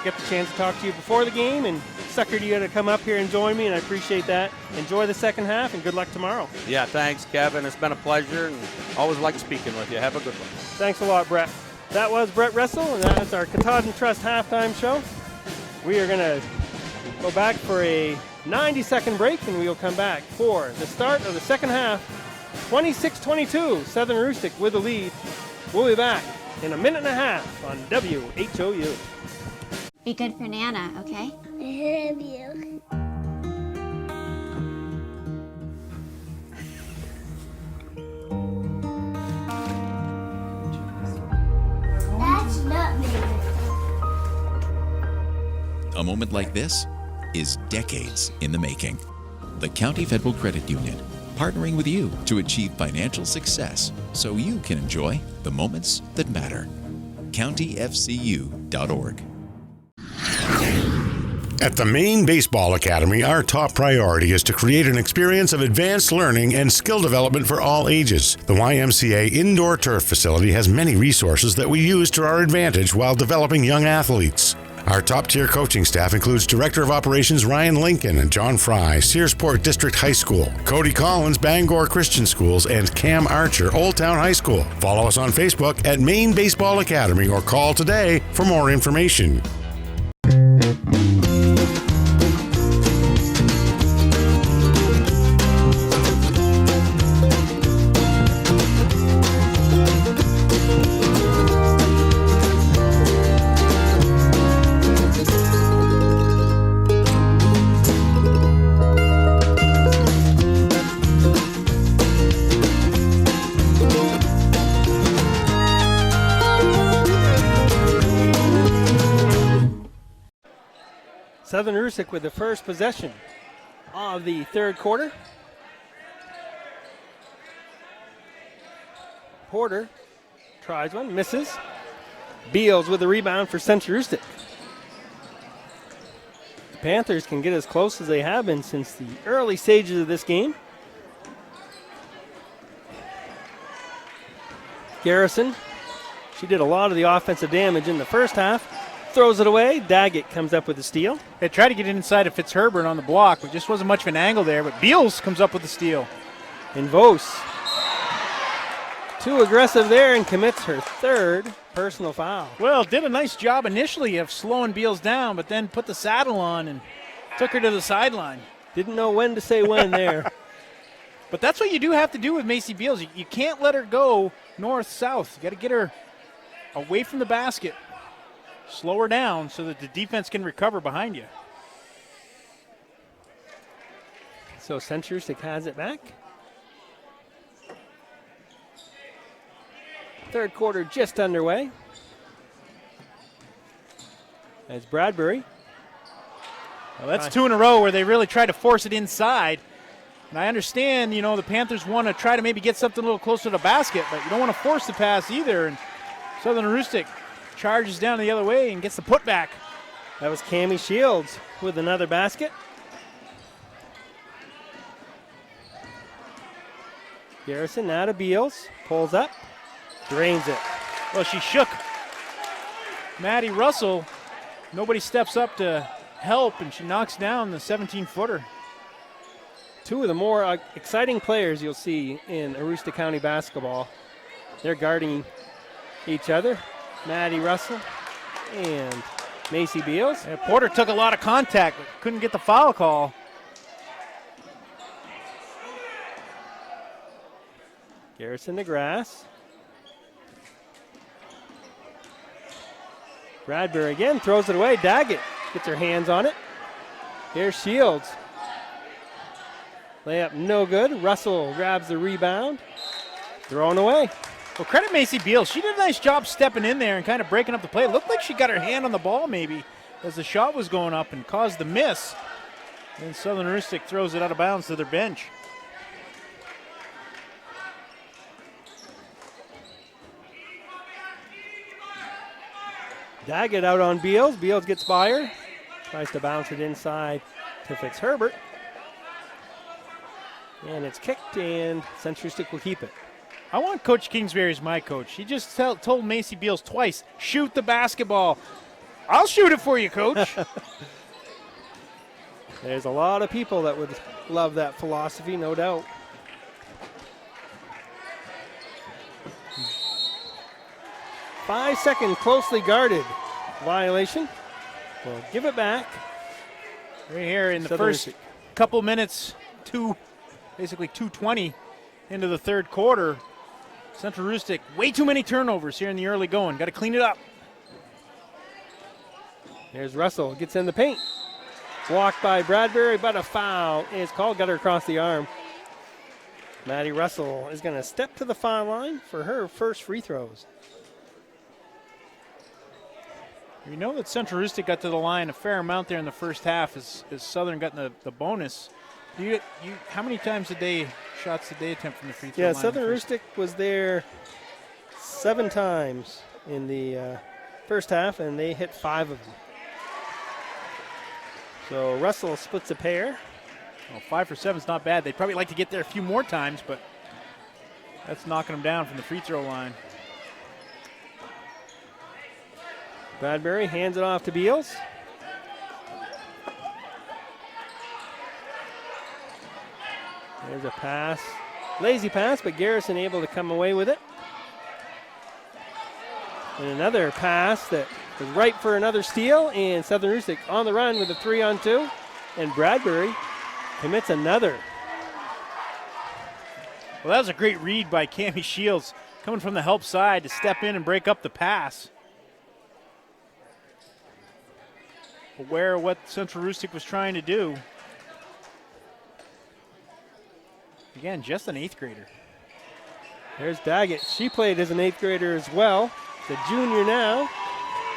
Get the chance to talk to you before the game, and suckered you to come up here and join me, and I appreciate that. Enjoy the second half, and good luck tomorrow. Yeah, thanks, Kevin. It's been a pleasure, and always like speaking with you. Have a good one. Thanks a lot, Brett. That was Brett Russell, and that was our Katahdin Trust halftime show. We are going to go back for a 90-second break, and we will come back for the start of the second half. 26-22, Southern Aroostook with the lead. We'll be back in a minute and a half on WHOU. Be good for Nana, okay? I love you. That's not me. A moment like this is decades in the making. The County Federal Credit Union, partnering with you to achieve financial success so you can enjoy the moments that matter. CountyFCU.org. At the Maine Baseball Academy, our top priority is to create an experience of advanced learning and skill development for all ages. The YMCA Indoor Turf Facility has many resources that we use to our advantage while developing young athletes. Our top-tier coaching staff includes Director of Operations Ryan Lincoln and John Fry, Searsport District High School, Cody Collins, Bangor Christian Schools, and Cam Archer, Old Town High School. Follow us on Facebook at Maine Baseball Academy or call today for more information. Southern Aroostook with the first possession of the third quarter. Porter tries one, misses. Beals with the rebound for Central Aroostook. The Panthers can get as close as they have been since the early stages of this game. Garrison, she did a lot of the offensive damage in the first half. Throws it away. Daggett comes up with the steal. They tried to get it inside of Fitzherbert on the block, but just wasn't much of an angle there. But Beals comes up with the steal. And Vos, too aggressive there and commits her third personal foul. Well, did a nice job initially of slowing Beals down, but then put the saddle on and took her to the sideline. Didn't know when to say when there. But that's what you do have to do with Macy Beals. You can't let her go north-south. You got to get her away from the basket. Slow her down so that the defense can recover behind you. So Central Aroostook has it back. Third quarter just underway. As Bradbury. Well, that's two in a row where they really try to force it inside. And I understand, you know, the Panthers want to try to maybe get something a little closer to the basket, but you don't want to force the pass either. And Southern Aroostook charges down the other way and gets the putback. That was Cammie Shields with another basket. Garrison now to Beals. Pulls up. Drains it. Well, she shook Maddie Russell. Nobody steps up to help, and she knocks down the 17-footer. Two of the more exciting players you'll see in Aroostook County basketball. They're guarding each other. Maddie Russell and Macy Beals. Yeah, Porter took a lot of contact, but couldn't get the foul call. Garrison to grass. Bradbury again throws it away. Daggett gets her hands on it. Here's Shields. Layup no good. Russell grabs the rebound. Thrown away. Well, credit Macy Beals. She did a nice job stepping in there and kind of breaking up the play. It looked like she got her hand on the ball maybe as the shot was going up and caused the miss. And Southern Aroostook throws it out of bounds to their bench. Daggett out on Beals. Beals gets by her. Tries to bounce it inside to Fitzherbert. And it's kicked, and Central Stick will keep it. I want Coach Kingsbury as my coach. He just told Macy Beals twice, shoot the basketball. I'll shoot it for you, Coach. There's a lot of people that would love that philosophy, no doubt. Five-second closely guarded violation. We'll give it back. Right here in the Southern first couple minutes, basically 2:20 into the third quarter. Central Rustic, way too many turnovers here in the early going. Got to clean it up. There's Russell, gets in the paint. Blocked by Bradbury, but a foul is called. Got her across the arm. Maddie Russell is going to step to the foul line for her first free throws. We know that Central Rustic got to the line a fair amount there in the first half as Southern got the bonus. How many shots did they attempt from the free throw line? Yeah, Southern Rustic was there 7 times in the first half, and they hit 5 of them. So Russell splits a pair. Well, 5 for 7 is not bad. They'd probably like to get there a few more times, but that's knocking them down from the free throw line. Bradbury hands it off to Beals. There's a pass. Lazy pass, but Garrison able to come away with it. And another pass that was ripe for another steal, and Southern Rustic on the run with a 3-on-2. And Bradbury commits another. Well, that was a great read by Cammie Shields coming from the help side to step in and break up the pass. Aware of what Central Rustic was trying to do. Again, just an 8th grader. There's Daggett. She played as an 8th grader as well. The junior now.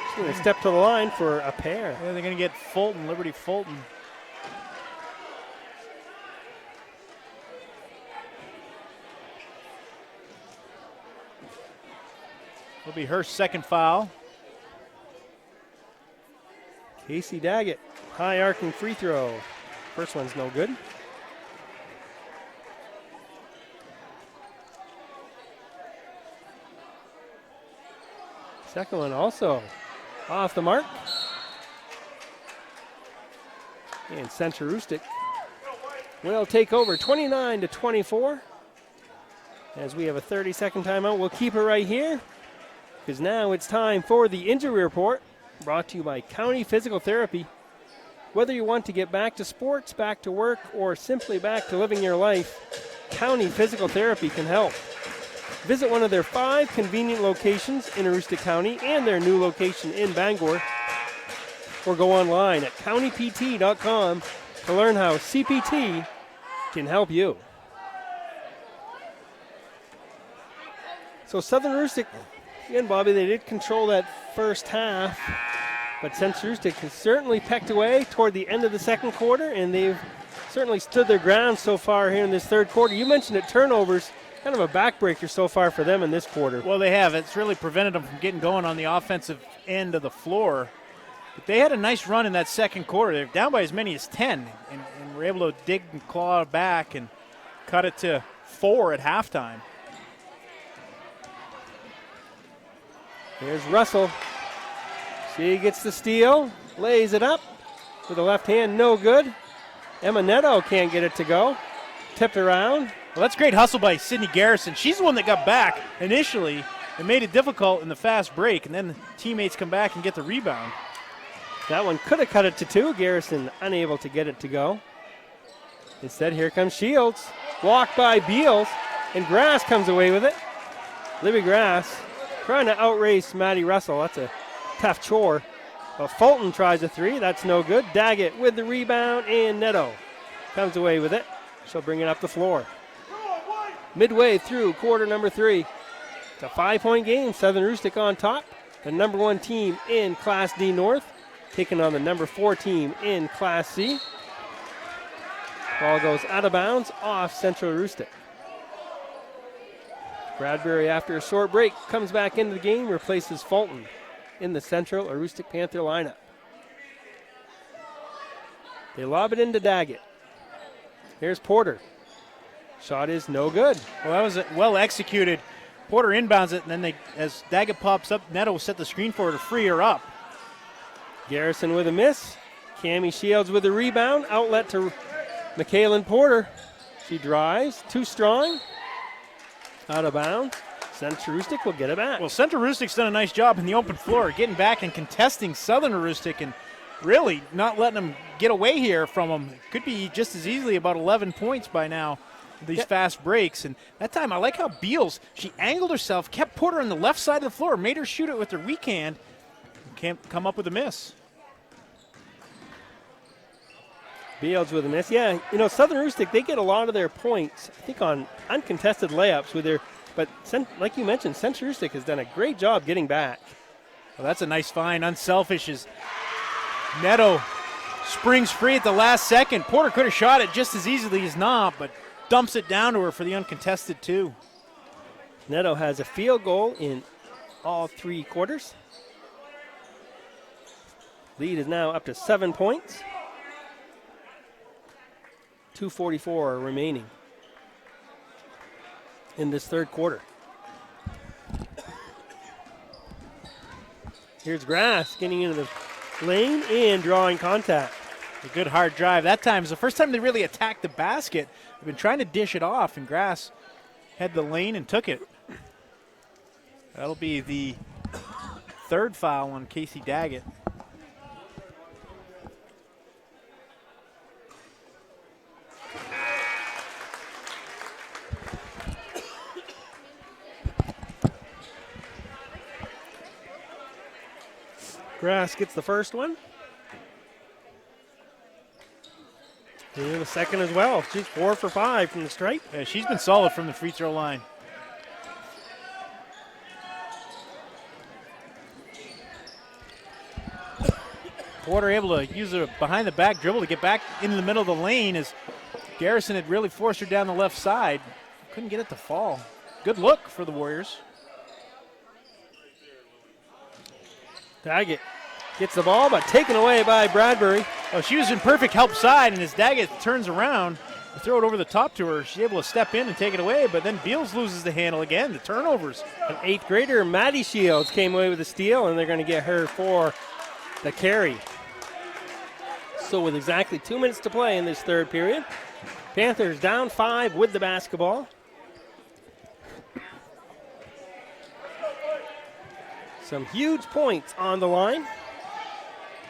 She's going to step to the line for a pair. Yeah, they're going to get Fulton, Liberty Fulton. It'll be her second foul. Casey Daggett, high arcing free throw. First one's no good. Second one also off the mark. And Central Rustic will take over 29-24. As we have a 30-second timeout, we'll keep it right here because now it's time for the injury report. Brought to you by County Physical Therapy. Whether you want to get back to sports, back to work, or simply back to living your life, County Physical Therapy can help. Visit one of their 5 convenient locations in Aroostook County and their new location in Bangor, or go online at countypt.com to learn how CPT can help you. So Southern Aroostook, again, Bobby, they did control that first half, but Central Aroostook has certainly pecked away toward the end of the second quarter, and they've certainly stood their ground so far here in this third quarter. You mentioned it, turnovers, kind of a backbreaker so far for them in this quarter. Well, they have. It's really prevented them from getting going on the offensive end of the floor. But they had a nice run in that second quarter. They're down by as many as 10, and were able to dig and claw back and cut it to 4 at halftime. Here's Russell. She gets the steal, lays it up with the left hand, no good. Emma Netto can't get it to go. Tipped around. Well, that's great hustle by Sydney Garrison. She's the one that got back initially and made it difficult in the fast break, and then the teammates come back and get the rebound. That one could have cut it to 2. Garrison unable to get it to go. Instead, here comes Shields. Blocked by Beals, and Grass comes away with it. Libby Grass trying to outrace Maddie Russell. That's a tough chore. But Fulton tries a 3. That's no good. Daggett with the rebound, and Netto comes away with it. She'll bring it up the floor. Midway through quarter number 3. It's a 5-point game. Southern Aroostook on top. The number 1 team in Class D North, taking on the number 4 team in Class C. Ball goes out of bounds off Central Aroostook. Bradbury, after a short break, comes back into the game, replaces Fulton. in the Central Aroostook Panther lineup. They lob it into Daggett. Here's Porter. Shot is no good. Well, that was well executed. Porter inbounds it, and then as Daggett pops up, Neto will set the screen for her to free her up. Garrison with a miss. Cammie Shields with a rebound. Outlet to Michaelin Porter. She drives. Too strong. Out of bounds. Central Aroostook will get it back. Well, Central Aroostook's done a nice job in the open floor, getting back and contesting Southern Aroostook and really not letting them get away here from them. Could be just as easily about 11 points by now, these fast breaks. And that time, I like how Beals, she angled herself, kept Porter on the left side of the floor, made her shoot it with her weak hand, and can't come up with a miss. Beals with a miss. Yeah, Southern Aroostook, they get a lot of their points, I think, on uncontested layups with their, but like you mentioned, Central Aroostook has done a great job getting back. Well, that's a nice find. Unselfish as Neto springs free at the last second. Porter could have shot it just as easily as not, but dumps it down to her for the uncontested two. Neto has a field goal in all 3 quarters. Lead is now up to 7 points. 2:44 remaining in this third quarter. Here's Grass getting into the lane and drawing contact. A good hard drive. That time is the first time they really attacked the basket. They've been trying to dish it off, and Grass had the lane and took it. That'll be the 3rd foul on Casey Daggett. Grass gets the first one. And the second as well. She's 4 for 5 from the stripe. Yeah, she's been solid from the free throw line. Porter able to use a behind the back dribble to get back into the middle of the lane as Garrison had really forced her down the left side. Couldn't get it to fall. Good look for the Warriors. Daggett gets the ball, but taken away by Bradbury. Oh, she was in perfect help side, and as Daggett turns around to throw it over the top to her, she's able to step in and take it away, but then Beals loses the handle again, the turnovers. An 8th grader, Maddie Shields, came away with a steal, and they're going to get her for the carry. So with exactly 2 minutes to play in this third period, Panthers down 5 with the basketball. Some huge points on the line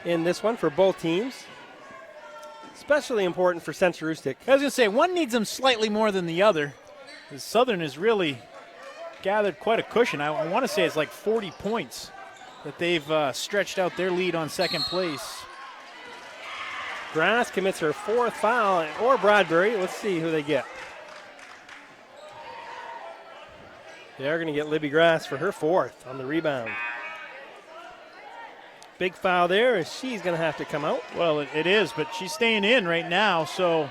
in this one for both teams. Especially important for Central Aroostook. I was going to say, one needs them slightly more than the other. The Southern has really gathered quite a cushion. I want to say it's like 40 points that they've stretched out their lead on second place. Grass commits her 4th foul, or Bradbury. Let's see who they get. They are going to get Libby Grass for her 4th on the rebound. Big foul there as she's going to have to come out. Well, it is, but she's staying in right now. So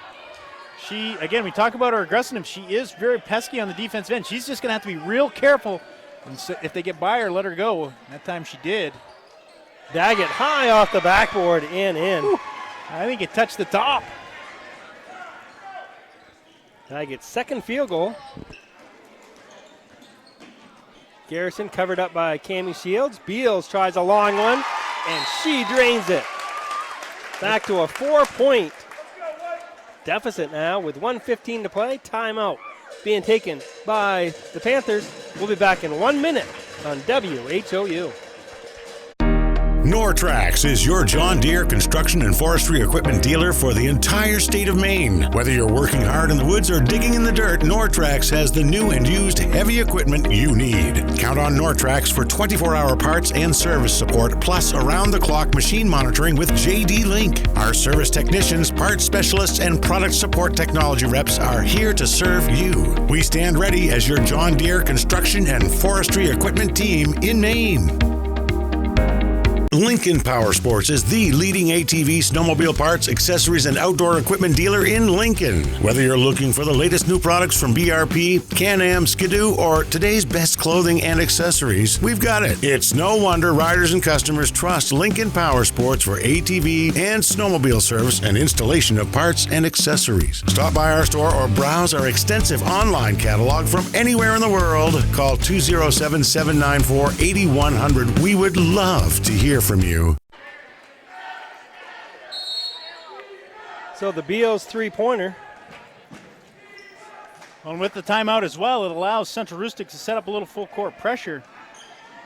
she, again, we talk about her aggressiveness. She is very pesky on the defensive end. She's just going to have to be real careful. And so if they get by her, let her go. That time she did. Daggett high off the backboard and in. Whew. I think it touched the top. Daggett's 2nd field goal. Garrison covered up by Cammie Shields. Beals tries a long one, and she drains it. Back to a 4-point deficit now with 1:15 to play. Timeout being taken by the Panthers. We'll be back in 1 minute on WHOU. Nortrax is your John Deere construction and forestry equipment dealer for the entire state of Maine. Whether you're working hard in the woods or digging in the dirt, Nortrax has the new and used heavy equipment you need. Count on Nortrax for 24-hour parts and service support, plus around-the-clock machine monitoring with JD Link. Our service technicians, parts specialists, and product support technology reps are here to serve you. We stand ready as your John Deere construction and forestry equipment team in Maine. Lincoln Power Sports is the leading ATV, snowmobile parts, accessories, and outdoor equipment dealer in Lincoln. Whether you're looking for the latest new products from BRP, Can-Am, Skidoo, or today's best clothing and accessories, we've got it. It's no wonder riders and customers trust Lincoln Power Sports for ATV and snowmobile service and installation of parts and accessories. Stop by our store or browse our extensive online catalog from anywhere in the world. Call 207-794-8100. We would love to hear from you. So the Beals three-pointer. And with the timeout as well, it allows Central Rustic to set up a little full court pressure.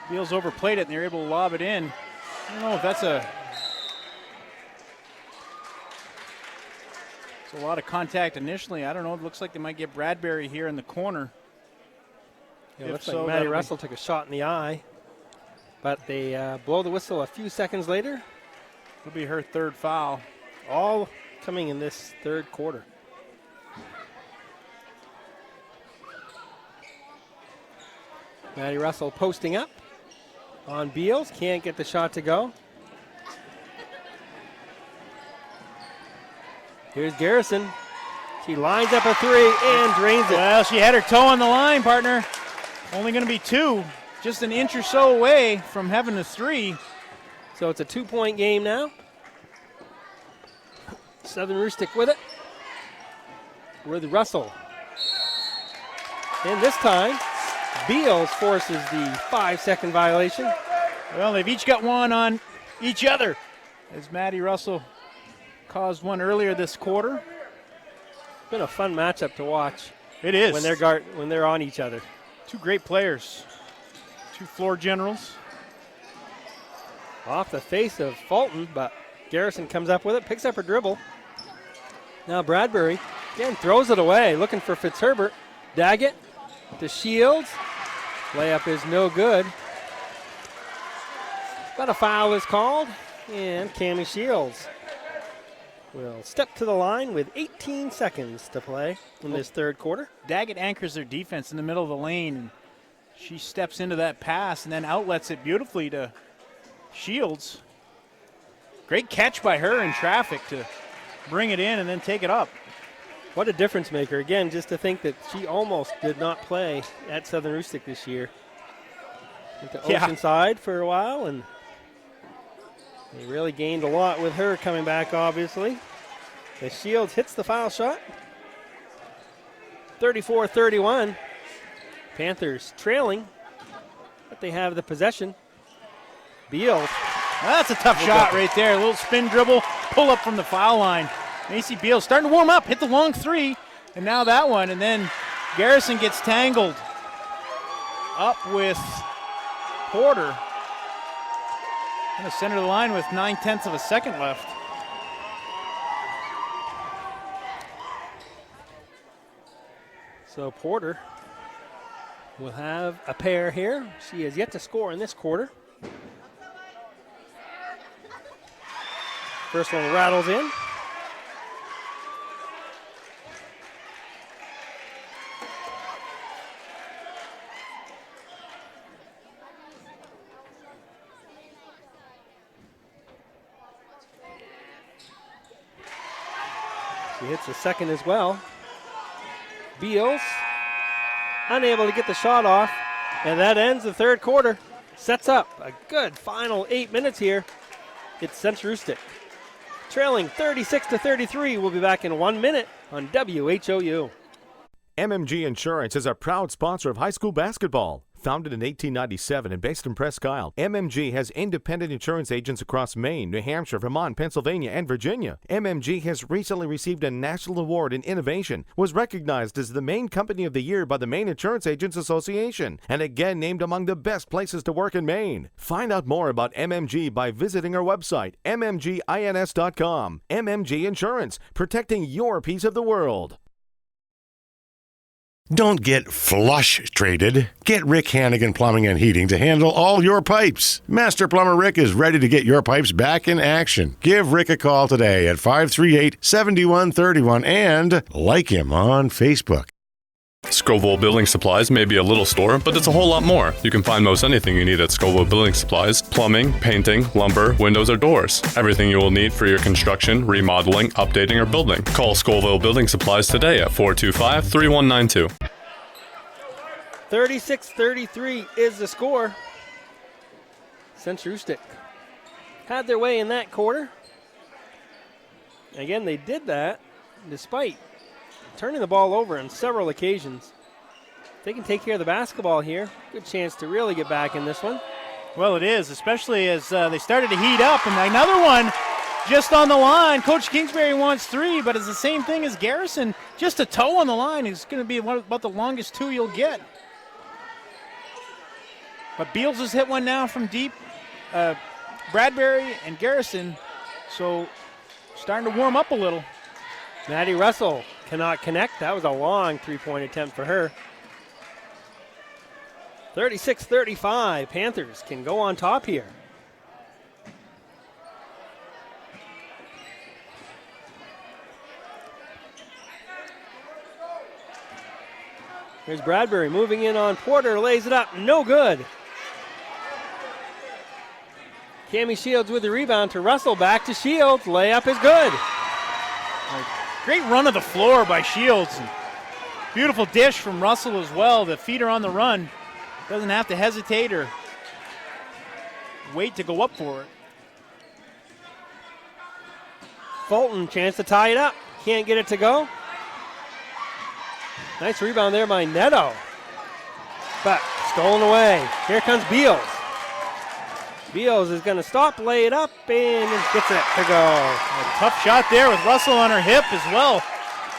Beals overplayed it and they're able to lob it in. I don't know if that's a lot of contact initially. I don't know. It looks like they might get Bradbury here in the corner. Yeah, it looks like Matty Russell took a shot in the eye. But they blow the whistle a few seconds later. It'll be her third foul. All coming in this third quarter. Matty Russell posting up on Beals. Can't get the shot to go. Here's Garrison. She lines up a three and drains it. Well, she had her toe on the line, partner. Only going to be two. Just an inch or so away from having a three. So it's a 2-point game now. Southern Rustic with it. With Russell. And this time, Beals forces the 5-second violation. Well, they've each got one on each other, as Matty Russell caused one earlier this quarter. Been a fun matchup to watch. It is. When they're on each other. Two great players. Two floor generals. Off the face of Fulton, but Garrison comes up with it, picks up her dribble. Now Bradbury again throws it away, looking for Fitzherbert. Daggett to Shields. Layup is no good. But a foul is called, and Cammie Shields will step to the line with 18 seconds to play in this third quarter. Daggett anchors their defense in the middle of the lane. She steps into that pass and then outlets it beautifully to Shields. Great catch by her in traffic to bring it in and then take it up. What a difference maker. Again, just to think that she almost did not play at Southern Rustic this year. Went to Oceanside for a while, and they really gained a lot with her coming back, obviously. As Shields hits the foul shot. 34-31. Panthers trailing, but they have the possession. Beals. That's a tough shot right there. A little spin dribble, pull up from the foul line. Macy Beals starting to warm up, hit the long three, and now that one. And then Garrison gets tangled up with Porter. Going to center the line with 9/10 of a second left. So Porter will have a pair here. She has yet to score in this quarter. First one rattles in. She hits the second as well. Beals unable to get the shot off, and that ends the third quarter. Sets up a good final 8 minutes here. It's Central Rustic trailing 36-33. We'll be back in 1 minute on WHOU. MMG Insurance is a proud sponsor of high school basketball. Founded in 1897 and based in Presque Isle, MMG has independent insurance agents across Maine, New Hampshire, Vermont, Pennsylvania, and Virginia. MMG has recently received a national award in innovation, was recognized as the Maine Company of the Year by the Maine Insurance Agents Association, and again named among the best places to work in Maine. Find out more about MMG by visiting our website, mmgins.com. MMG Insurance, protecting your piece of the world. Don't get flush traded. Get Rick Hannigan Plumbing and Heating to handle all your pipes. Master Plumber Rick is ready to get your pipes back in action. Give Rick a call today at 538-7131 and like him on Facebook. Scoville Building Supplies may be a little store, but it's a whole lot more. You can find most anything you need at Scoville Building Supplies: plumbing, painting, lumber, windows, or doors. Everything you will need for your construction, remodeling, updating, or building. Call Scoville Building Supplies today at 425-3192. 36-33 is the score. Central Aroostook had their way in that quarter. Again, they did that despite turning the ball over on several occasions. If they can take care of the basketball here, good chance to really get back in this one. Well, it is, especially as they started to heat up. And another one just on the line. Coach Kingsbury wants 3, but it's the same thing as Garrison. Just a toe on the line is going to be about the longest 2 you'll get. But Beals has hit one now from deep. Bradbury and Garrison, so starting to warm up a little. Maddie Russell cannot connect. That was a long three-point attempt for her. 36-35. Panthers can go on top here. Here's Bradbury moving in on Porter, lays it up, no good. Cammie Shields with the rebound to Russell, back to Shields, layup is good. Great run of the floor by Shields. And beautiful dish from Russell as well. The feet are on the run. Doesn't have to hesitate or wait to go up for it. Fulton, chance to tie it up. Can't get it to go. Nice rebound there by Neto. But stolen away. Here comes Beals. Beals is going to stop, lay it up, and gets it to go. A tough shot there with Russell on her hip as well.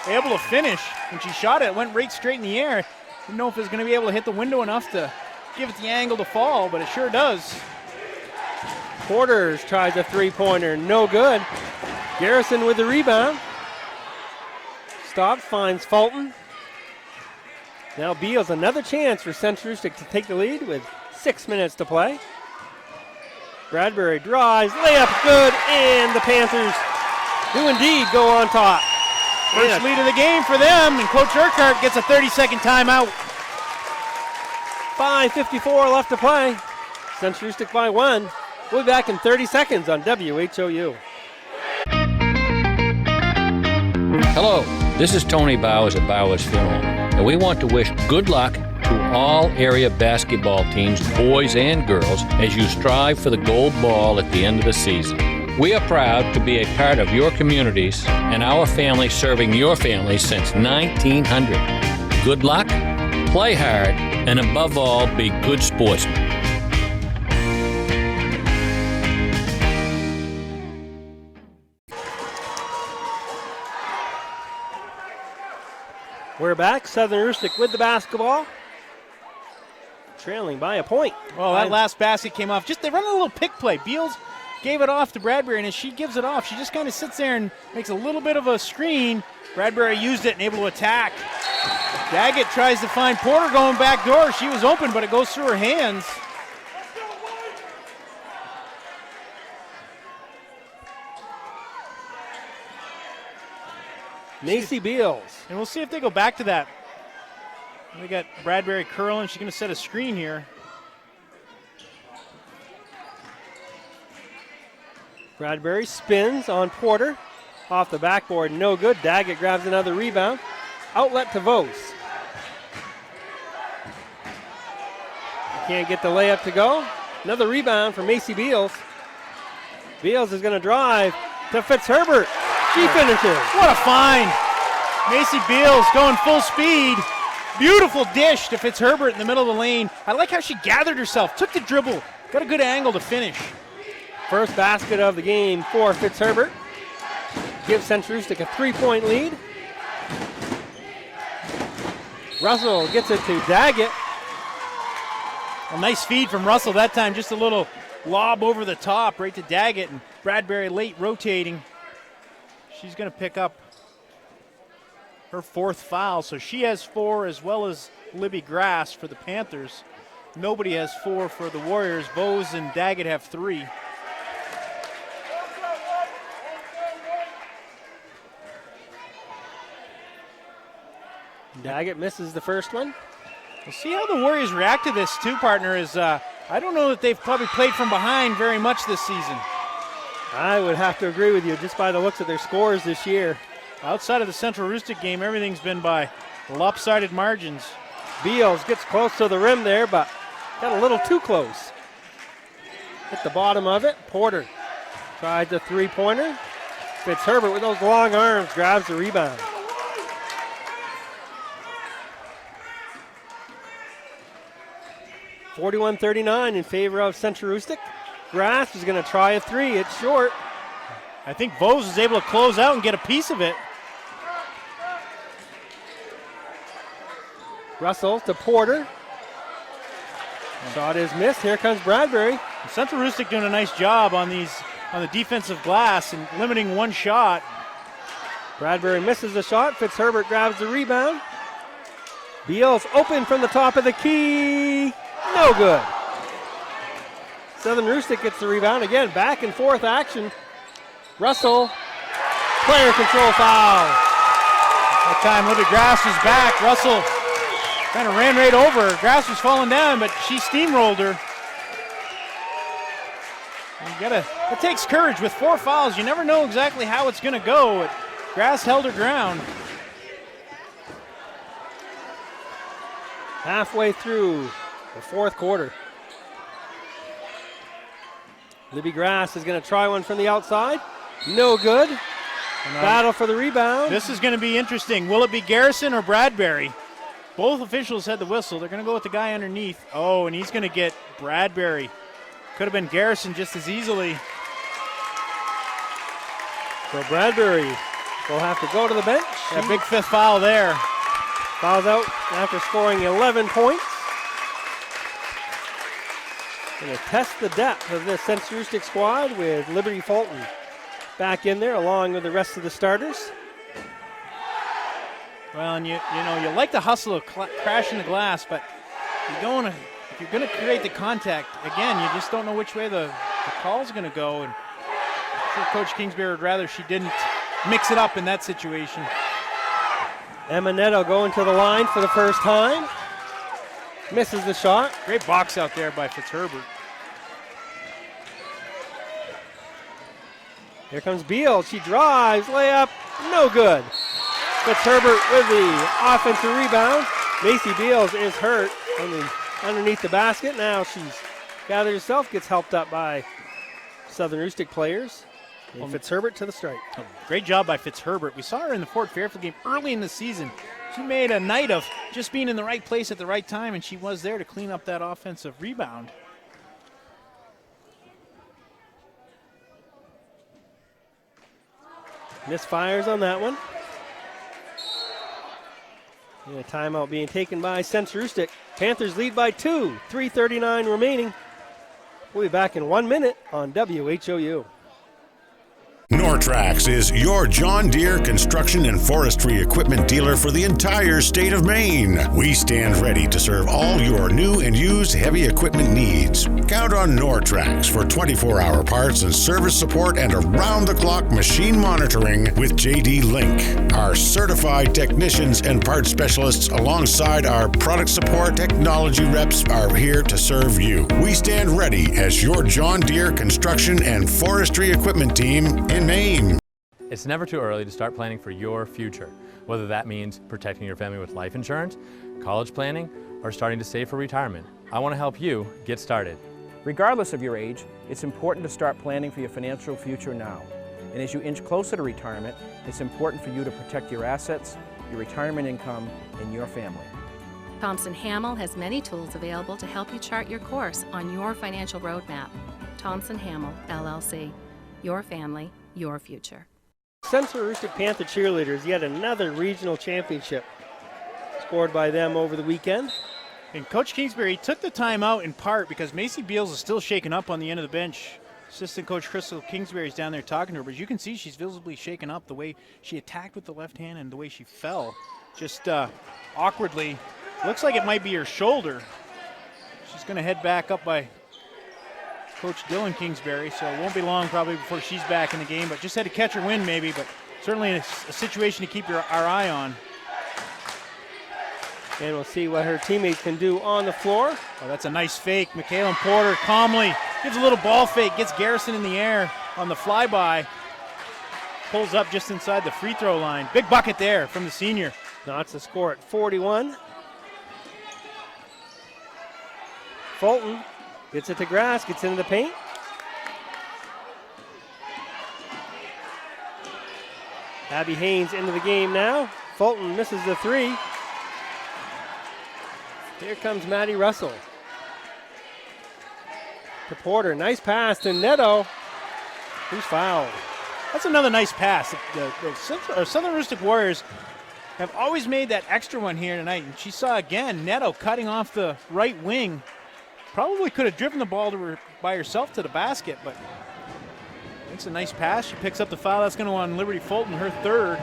Able to finish. When she shot it went right straight in the air. Didn't know if it was going to be able to hit the window enough to give it the angle to fall, but it sure does. Porters tries a three-pointer, no good. Garrison with the rebound. Stops, finds Fulton. Now Beals, another chance for Central Aroostook to take the lead with 6 minutes to play. Bradbury drives, layup good, and the Panthers do indeed go on top. First lead of the game for them, and Coach Urquhart gets a 30-second timeout. 5:54 left to play. Central Aroostook by 1. We'll be back in 30 seconds on WHOU. Hello, this is Tony Bowers at Bowers Funeral, and we want to wish good luck to all area basketball teams, boys and girls, as you strive for the gold ball at the end of the season. We are proud to be a part of your communities and our family serving your family since 1900. Good luck, play hard, and above all, be good sportsmen. We're back. Southern Aroostook with the basketball. Trailing by a point. Well, that last basket came off. They run a little pick play. Beals gave it off to Bradbury, and as she gives it off, she just kind of sits there and makes a little bit of a screen. Bradbury used it and able to attack. Daggett tries to find Porter going back door. She was open, but it goes through her hands. Macy Beals. And we'll see if they go back to that. We got Bradbury curling. She's going to set a screen here. Bradbury spins on Porter. Off the backboard, no good. Daggett grabs another rebound. Outlet to Vos. Can't get the layup to go. Another rebound for Macy Beals. Beals is going to drive to Fitzherbert. She finishes. What a find. Macy Beals going full speed. Beautiful dish to Fitzherbert in the middle of the lane. I like how she gathered herself, took the dribble, got a good angle to finish. First basket of the game for Fitzherbert. Gives Central Aroostook a 3-point lead. Russell gets it to Daggett. A nice feed from Russell that time, just a little lob over the top right to Daggett, and Bradbury late rotating. She's going to pick up her 4th foul, so she has 4 as well as Libby Grass for the Panthers. Nobody has 4 for the Warriors. Vos and Daggett have 3. Daggett misses the first one. We'll see how the Warriors react to this too, partner. I don't know that they've probably played from behind very much this season. I would have to agree with you just by the looks of their scores this year. Outside of the Central Aroostook game, everything's been by lopsided margins. Beals gets close to the rim there, but got a little too close. Hit the bottom of it. Porter tried the three-pointer. Fitzherbert with those long arms grabs the rebound. (41-39) in favor of Central Aroostook. Grass is going to try a three. It's short. I think Vose is able to close out and get a piece of it. Russell to Porter. Shot is missed. Here comes Bradbury. Central Aroostook doing a nice job on the defensive glass and limiting one shot. Bradbury misses the shot. Fitzherbert grabs the rebound. Beals open from the top of the key. No good. Southern Aroostook gets the rebound again. Back and forth action. Russell, player control foul. That time Libby Grass was back. Russell kind of ran right over her. Grass was falling down, but she steamrolled her. It takes courage with 4 fouls. You never know exactly how it's going to go. Grass held her ground. Halfway through the fourth quarter. Libby Grass is going to try one from the outside. No good. Battle for the rebound. This is going to be interesting. Will it be Garrison or Bradbury? Both officials had the whistle. They're going to go with the guy underneath. Oh, and he's going to get Bradbury. Could have been Garrison just as easily. So Bradbury will have to go to the bench. A big 5th foul there. Fouls out after scoring 11 points. Going to test the depth of this Central Aroostook squad with Liberty Fulton back in there along with the rest of the starters. Well, and you like the hustle of crashing the glass, but you don't want to. If you're going to create the contact again, you just don't know which way the call's going to go. And I'm sure Coach Kingsbury would rather she didn't mix it up in that situation. Emma Netto going to the line for the first time. Misses the shot. Great box out there by Fitzherbert. Here comes Beal. She drives. Layup. No good. Fitzherbert with the offensive rebound. Macy Beals is hurt underneath the basket. Now she's gathered herself. Gets helped up by Southern Aroostook players. And Fitzherbert to the strike. Oh, great job by Fitzherbert. We saw her in the Fort Fairfield game early in the season. She made a night of just being in the right place at the right time, and she was there to clean up that offensive rebound. Misfires on that one. And a timeout being taken by Central Aroostook. Panthers lead by 2, 3:39 remaining. We'll be back in 1 minute on WHOU. Nortrax is your John Deere construction and forestry equipment dealer for the entire state of Maine. We stand ready to serve all your new and used heavy equipment needs. Count on Nortrax for 24-hour parts and service support and around-the-clock machine monitoring with JD Link. Our certified technicians and parts specialists alongside our product support technology reps are here to serve you. We stand ready as your John Deere construction and forestry equipment team in Maine. It's never too early to start planning for your future, whether that means protecting your family with life insurance, college planning, or starting to save for retirement. I want to help you get started. Regardless of your age, it's important to start planning for your financial future now. And as you inch closer to retirement, it's important for you to protect your assets, your retirement income, and your family. Thompson Hamel has many tools available to help you chart your course on your financial roadmap. Thompson Hamel, LLC. Your family, your future. Central Aroostook Panther cheerleaders, yet another regional championship scored by them over the weekend. And Coach Kingsbury took the time out in part because Macy Beals is still shaken up on the end of the bench. Assistant Coach Crystal Kingsbury is down there talking to her, but you can see she's visibly shaken up the way she attacked with the left hand and the way she fell. Just awkwardly. Looks like it might be her shoulder. She's going to head back up by Coach Dylan Kingsbury, so it won't be long probably before she's back in the game, but just had to catch her wind maybe, but certainly a situation to keep our eye on. And we'll see what her teammates can do on the floor. Oh, that's a nice fake. Michaela Porter calmly gives a little ball fake, gets Garrison in the air on the flyby. Pulls up just inside the free throw line. Big bucket there from the senior. Knots the score at 41. Fulton gets it to Grass, gets into the paint. Abby Haynes into the game now. Fulton misses the three. Here comes Maddie Russell. To Porter, nice pass to Neto. Who's fouled? That's another nice pass. The Southern Rustic Warriors have always made that extra one here tonight. And she saw again Neto cutting off the right wing. Probably could have driven the ball to her by herself to the basket, but makes a nice pass. She picks up the foul. That's going to on Liberty Fulton, her third.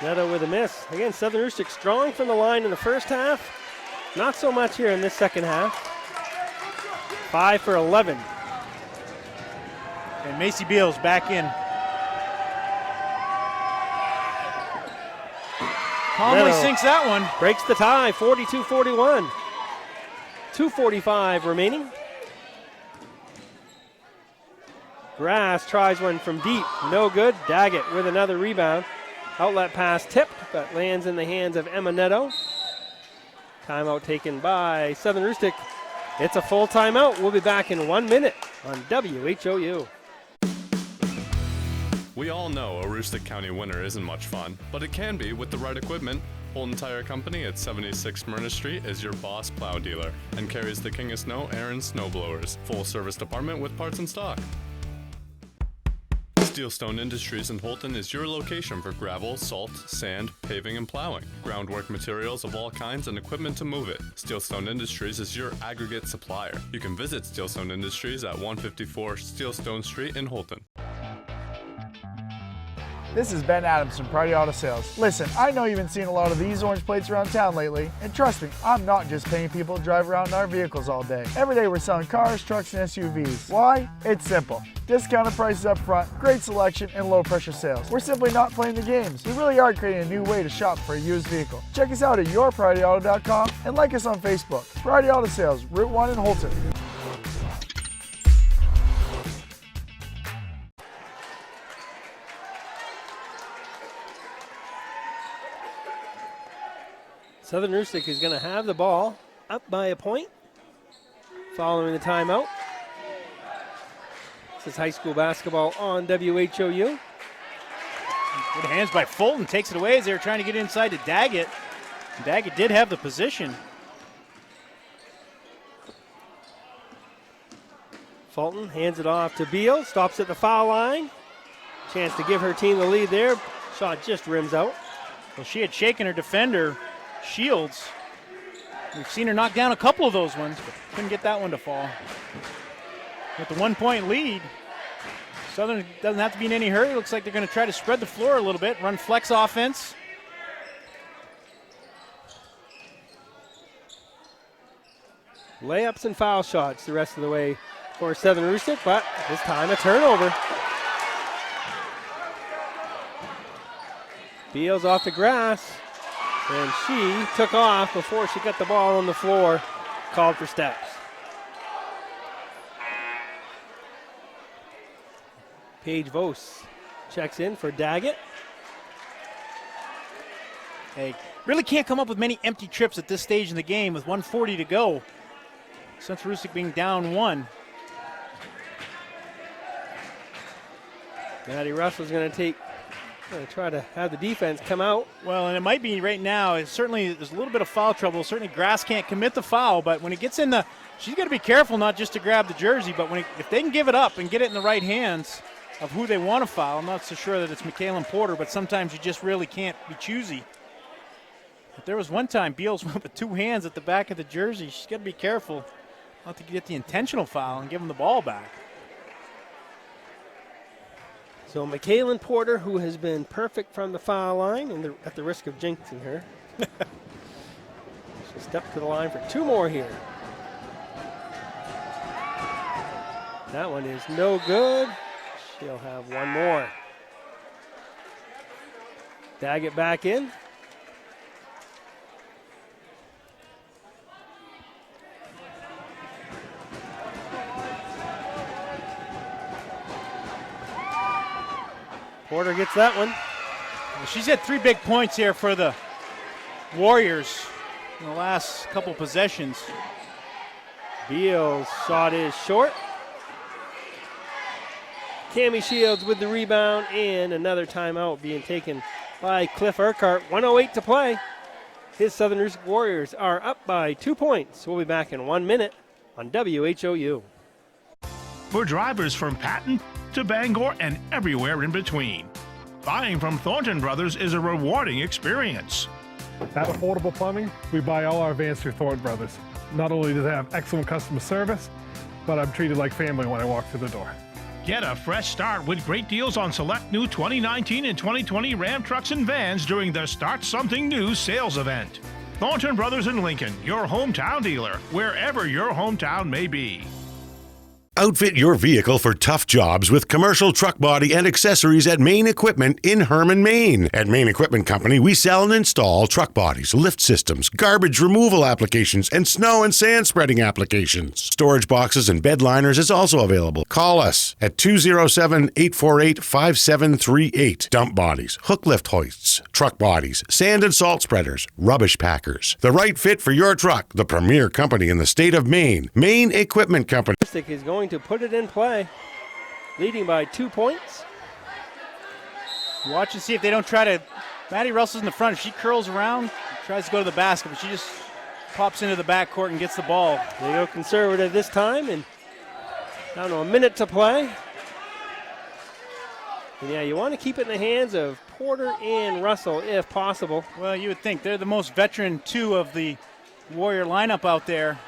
Neto with a miss. Again, Southern Rustic strong from the line in the first half. Not so much here in this second half. 5 for 11. And Macy Beals back in. Calmly sinks that one. Breaks the tie, 42-41. 2:45 remaining. Grass tries one from deep. No good. Daggett with another rebound. Outlet pass tipped, but lands in the hands of Emma Neto. Timeout taken by Southern Rustic. It's a full timeout. We'll be back in 1 minute on WHOU. We all know a Aroostook County winter isn't much fun, but it can be with the right equipment. Holton Tire Company at 76 Myrna Street is your boss plow dealer and carries the King of Snow Aaron snowblowers. Full service department with parts in stock. Steelstone Industries in Holton is your location for gravel, salt, sand, paving, and plowing. Groundwork materials of all kinds and equipment to move it. Steelstone Industries is your aggregate supplier. You can visit Steelstone Industries at 154 Steelstone Street in Holton. This is Ben Adams from Priority Auto Sales. Listen, I know you've been seeing a lot of these orange plates around town lately, and trust me, I'm not just paying people to drive around in our vehicles all day. Every day we're selling cars, trucks, and SUVs. Why? It's simple. Discounted prices up front, great selection, and low pressure sales. We're simply not playing the games. We really are creating a new way to shop for a used vehicle. Check us out at yourpriorityauto.com and like us on Facebook. Priority Auto Sales, Route 1 in Holton. Southern Rustic is going to have the ball up by a point following the timeout. This is high school basketball on WHOU. Good hands by Fulton. Takes it away as they were trying to get inside to Daggett. Daggett did have the position. Fulton hands it off to Beal. Stops at the foul line. Chance to give her team the lead there. Shot just rims out. Well, she had shaken her defender, Shields. We've seen her knock down a couple of those ones, but couldn't get that one to fall. With the 1 point lead, Southern doesn't have to be in any hurry. Looks like they're going to try to spread the floor a little bit, run flex offense. Layups and foul shots the rest of the way for Southern Rustic, but this time a turnover. Beals off the grass, and she took off before she got the ball on the floor, called for steps. Paige Vos checks in for Daggett. Hey, really can't come up with many empty trips at this stage in the game with 1:40 to go. Central Rustic being down one. Maddie Russell's going to try to have the defense come out. Well, and it might be right now. There's a little bit of foul trouble. Certainly Grass can't commit the foul, but when it gets in she's got to be careful not just to grab the jersey, but if they can give it up and get it in the right hands of who they want to foul. I'm not so sure that it's Michaela Porter, but sometimes you just really can't be choosy. But there was one time Beals went with two hands at the back of the jersey. She's got to be careful not to get the intentional foul and give him the ball back. So Michaela Porter, who has been perfect from the foul line, and at the risk of jinxing her, she'll step to the line for two more here. That one is no good. She'll have one more. Daggett back in. Porter gets that one. Well, she's had 3 big points here for the Warriors in the last couple possessions. Beals shot is short. Cammie Shields with the rebound, and another timeout being taken by Cliff Urquhart. 1:08 to play. His Southern Rustic Warriors are up by 2 points. We'll be back in 1 minute on WHOU. For drivers from Patton to Bangor and everywhere in between, buying from Thornton Brothers is a rewarding experience. At Affordable Plumbing, we buy all our vans through Thornton Brothers. Not only do they have excellent customer service, but I'm treated like family when I walk through the door. Get a fresh start with great deals on select new 2019 and 2020 Ram trucks and vans during the Start Something New sales event. Thornton Brothers in Lincoln, your hometown dealer, wherever your hometown may be. Outfit your vehicle for tough jobs with commercial truck body and accessories at Main Equipment in Herman, Maine. At Main Equipment Company, we sell and install truck bodies, lift systems, garbage removal applications, and snow and sand spreading applications. Storage boxes and bed liners is also available. Call us at 207-848-5738. Dump bodies, hook lift hoists, truck bodies, sand and salt spreaders, rubbish packers. The right fit for your truck. The premier company in the state of Maine. Main Equipment Company. Is going to put it in play, leading by 2 points. Watch and see if they don't try to. Maddie Russell's in the front. If she curls around, tries to go to the basket, but she just pops into the backcourt and gets the ball. They go conservative this time, and down to a minute to play. And yeah, you want to keep it in the hands of Porter and Russell if possible. Well, you would think they're the most veteran 2 of the Warrior lineup out there.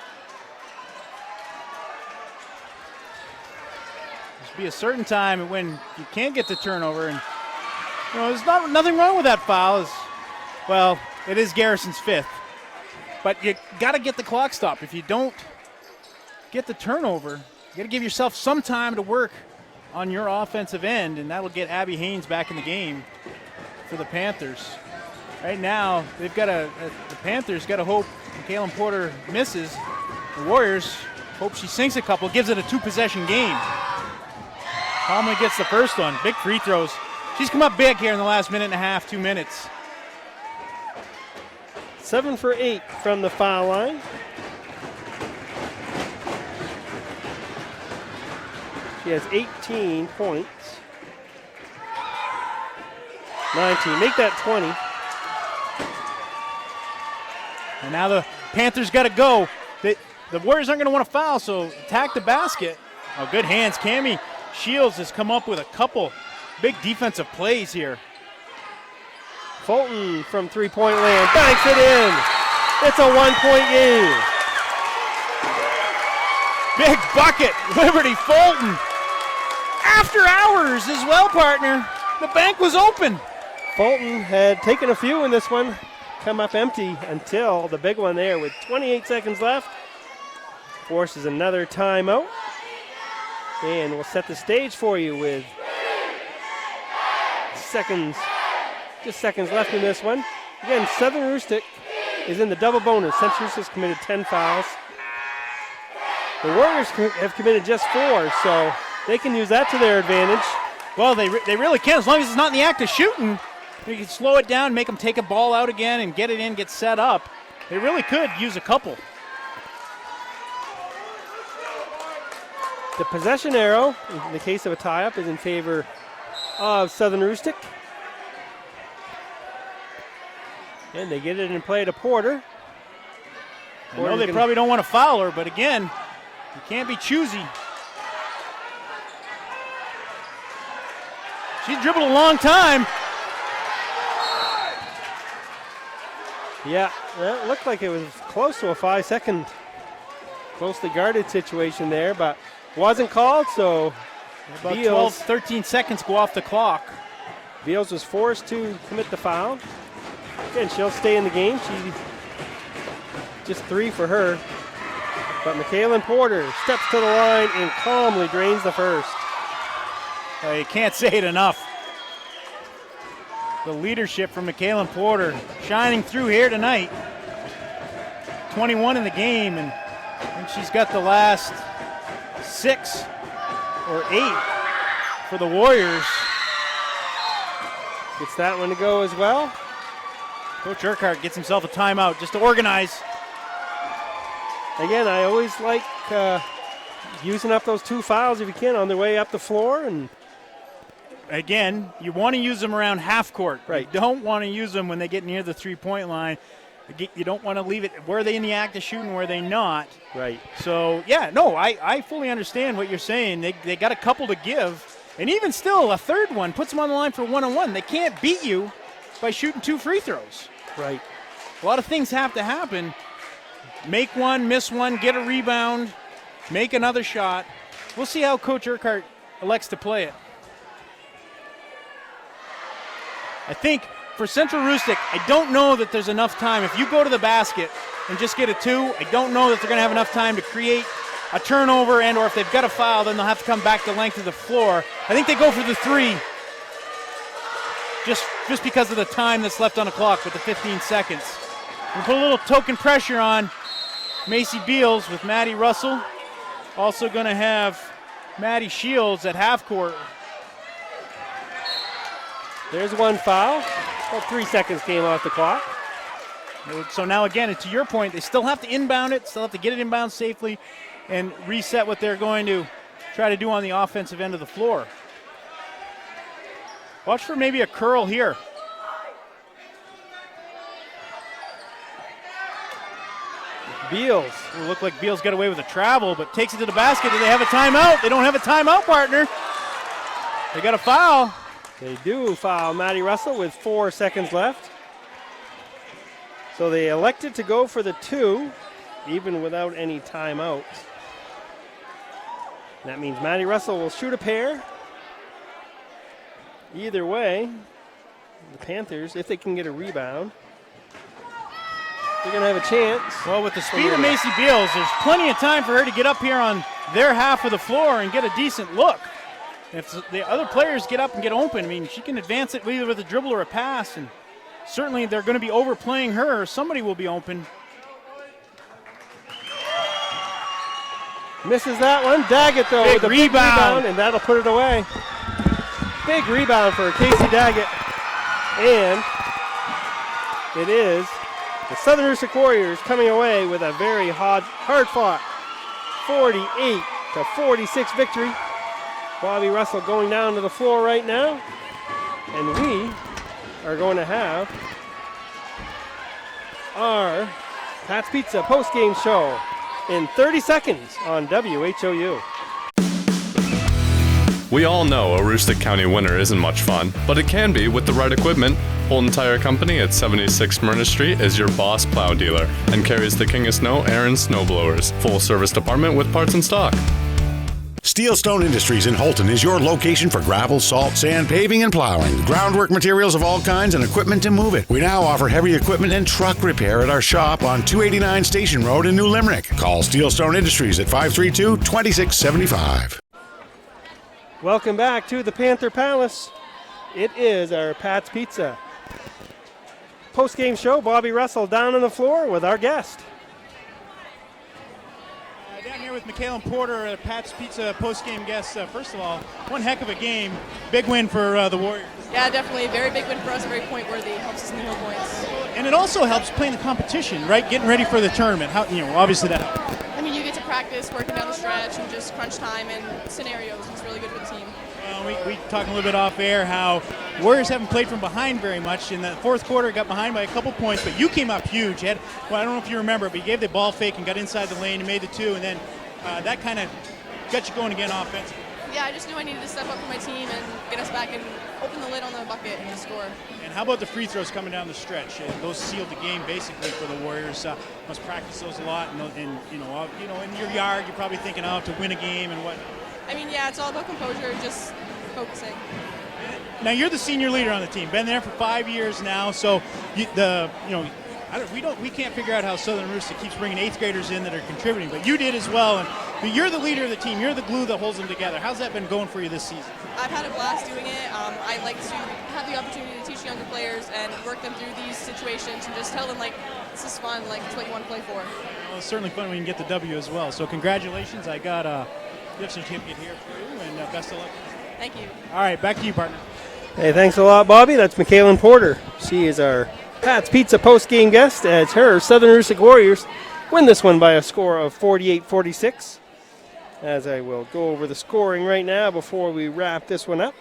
Be a certain time when you can't get the turnover, and there's nothing wrong with that foul. Well, it is Garrison's 5th, but you got to get the clock stopped. If you don't get the turnover, you got to give yourself some time to work on your offensive end, and that'll get Abby Haynes back in the game for the Panthers. Right now, they've got the Panthers got to hope Kaylin Porter misses. The Warriors hope she sinks a couple, gives it a 2-possession game. Conley gets the first one. Big free throws. She's come up big here in the last minute and a half, 2 minutes. 7 for 8 from the foul line. She has 18 points. 19. Make that 20. And now the Panthers got to go. The Warriors aren't going to want to foul, so attack the basket. Oh, good hands. Cammie Shields has come up with a couple big defensive plays here. Fulton from three-point land banks it in. It's a 1-point game. Big bucket, Liberty Fulton. After hours as well, partner. The bank was open. Fulton had taken a few in this one, come up empty until the big one there with 28 seconds left. Forces another timeout. And we'll set the stage for you with just seconds left in this one. Again, Southern Rustic is in the double bonus. Central Rustic's committed 10 fouls. The Warriors have committed just 4, so they can use that to their advantage. Well, they really can, as long as it's not in the act of shooting. You can slow it down, make them take a ball out again and get it in, get set up. They really could use a couple. The possession arrow, in the case of a tie-up, is in favor of Southern Rustic. And they get it in play to Porter. I know they probably don't want to foul her, but again, you can't be choosy. She dribbled a long time. Yeah, that looked like it was close to a 5-second closely guarded situation there, but wasn't called, so about 12, 13 seconds go off the clock. Beals was forced to commit the foul. Again, she'll stay in the game. She just 3 for her. But Michaela Porter steps to the line and calmly drains the first. You can't say it enough. The leadership from Michaela Porter shining through here tonight. 21 in the game, and I think she's got the last 6 or 8 for the Warriors. Gets that one to go as well. Coach Urquhart gets himself a timeout just to organize. Again, I always like using up those 2 fouls if you can on their way up the floor. And again, you want to use them around half court. Right. You don't want to use them when they get near the three-point line. You don't want to leave it. Where are they in the act of shooting? Where are they not? Right. So, yeah, no, I fully understand what you're saying. They got a couple to give. And even still, a third one puts them on the line for one-on-one. They can't beat you by shooting 2 free throws. Right. A lot of things have to happen. Make one, miss one, get a rebound, make another shot. We'll see how Coach Urquhart elects to play it. I think for Central Aroostook, I don't know that there's enough time. If you go to the basket and just get a 2, I don't know that they're going to have enough time to create a turnover, and or if they've got a foul, then they'll have to come back the length of the floor. I think they go for the 3 just because of the time that's left on the clock with the 15 seconds. We put a little token pressure on Macy Beals with Maddie Russell. Also going to have Maddie Shields at half court. There's one foul. About 3 seconds came off the clock. So now again, to your point, they still have to inbound it, still have to get it inbound safely and reset what they're going to try to do on the offensive end of the floor. Watch for maybe a curl here. Beals. It looked like Beals got away with a travel, but takes it to the basket. Do they have a timeout? They don't have a timeout, partner. They got a foul. They do foul Maddie Russell with 4 seconds left. So they elected to go for the 2, even without any timeouts. That means Maddie Russell will shoot a pair. Either way, the Panthers, if they can get a rebound, they're going to have a chance. Well, with the speed of Macy Beals, there's plenty of time for her to get up here on their half of the floor and get a decent look. If the other players get up and get open, I mean, she can advance it either with a dribble or a pass, and certainly they're going to be overplaying her. Somebody will be open. Misses that one. Daggett, though, Big with a rebound. big rebound, and that'll put it away. Big rebound for Casey Daggett. And it is the Southern Aroostook Warriors coming away with a very hard-fought 48-46 victory. Bobby Russell going down to the floor right now. And we are going to have our Pat's Pizza post-game show in 30 seconds on WHOU. We all know a Aroostook County winter isn't much fun, but it can be with the right equipment. Holton Tire Company at 76 Myrna Street is your boss plow dealer and carries the King of Snow Aaron snowblowers. Full service department with parts in stock. Steelstone Industries in Holton is your location for gravel, salt, sand, paving, and plowing. Groundwork materials of all kinds and equipment to move it. We now offer heavy equipment and truck repair at our shop on 289 Station Road in New Limerick. Call Steelstone Industries at 532-2675. Welcome back to the Panther Palace. It is our Pat's Pizza post-game show. Bobby Russell down on the floor with our guest. Down here with Michaela Porter, Pat's Pizza post-game guest. First of all, one heck of a game. Big win for the Warriors. Yeah, definitely. Very big win for us, very point-worthy. Helps us in the hill points. And it also helps playing the competition, right? Getting ready for the tournament. How, obviously that helps. I mean, you get to practice, working down the stretch, and just crunch time and scenarios. It's really good for the team. We talked a little bit off air how Warriors haven't played from behind very much. In the fourth quarter, got behind by a couple points, but you came up huge. I don't know if you remember, but you gave the ball fake and got inside the lane and made the 2, and then that kind of got you going again offensively. Yeah, I just knew I needed to step up for my team and get us back and open the lid on the bucket and score. And how about the free throws coming down the stretch? Those sealed the game basically for the Warriors. Must practice those a lot, and in your yard, you're probably thinking, to win a game and what. I mean, yeah, it's all about composure, just focusing. Now you're the senior leader on the team. Been there for 5 years now, so We can't figure out how Southern Rustic keeps bringing 8th graders in that are contributing, but you did as well. But you're the leader of the team. You're the glue that holds them together. How's that been going for you this season? I've had a blast doing it. I like to have the opportunity to teach younger players and work them through these situations and just tell them, like, this is fun, like, it's what you want to play for. Well, it's certainly fun when you can get the W as well. So congratulations. I got a gift certificate here for you, and best of luck. Thank you. All right, back to you, partner. Hey, thanks a lot, Bobby. That's Michaela Porter. She is our Pat's Pizza post-game guest as her Southern Rustic Warriors win this one by a score of 48-46. As I will go over the scoring right now before we wrap this one up.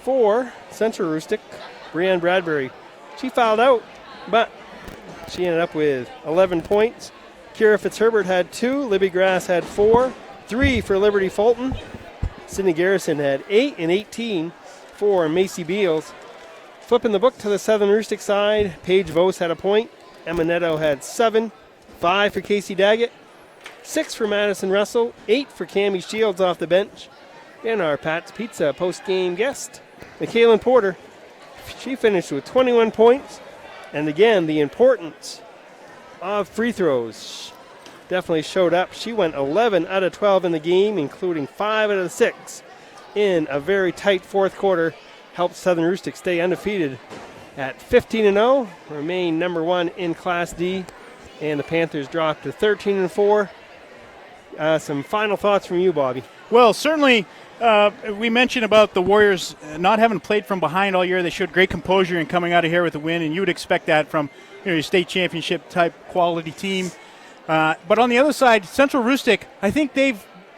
For Central Rustic, Brianne Bradbury. She fouled out, but she ended up with 11 points. Kira Fitzherbert had 2. Libby Grass had 4. 3 for Liberty Fulton. Sydney Garrison had 8 and 18 for Macy Beals. Flipping the book to the Southern Rustic side, Paige Vos had a point. Emma Netto had 7. 5 for Casey Daggett. 6 for Madison Russell. 8 for Cammie Shields off the bench. And our Pat's Pizza post-game guest, Michaela Porter. She finished with 21 points. And again, the importance of free throws definitely showed up. She went 11 out of 12 in the game, including 5 out of 6 in a very tight fourth quarter. Helped Southern Rustic stay undefeated at 15-0, remain number 1 in Class D, and the Panthers dropped to 13-4. Some final thoughts from you, Bobby. Well, certainly we mentioned about the Warriors not having played from behind all year. They showed great composure in coming out of here with a win, and you would expect that from your state championship type quality team. But on the other side, Central Rustic, I think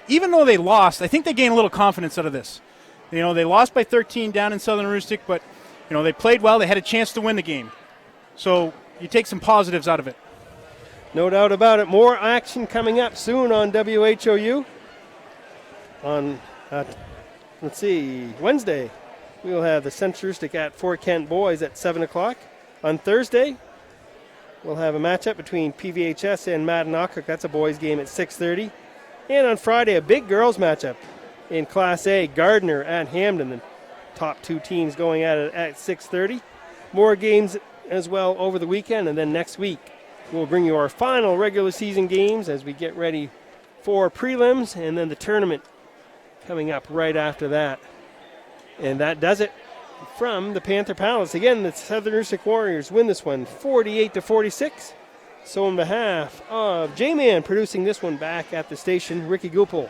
even though they lost, I think they gained a little confidence out of this. You know, they lost by 13 down in Southern Rustic, but, you know, they played well. They had a chance to win the game. So you take some positives out of it. No doubt about it. More action coming up soon on WHOU. On, Wednesday, we will have the Central Rustic at Fort Kent boys at 7 o'clock. On Thursday, we'll have a matchup between PVHS and Madden-Ocock. That's a boys game at 6:30. And on Friday, a big girls matchup in Class A, Gardner at Hamden. The top 2 teams going at it at 6:30. More games as well over the weekend, and then next week we'll bring you our final regular season games as we get ready for prelims, and then the tournament coming up right after that. And that does it from the Panther Palace. Again, the Southern Rustic Warriors win this one 48-46. So on behalf of J-Man producing this one back at the station, Ricky Goupel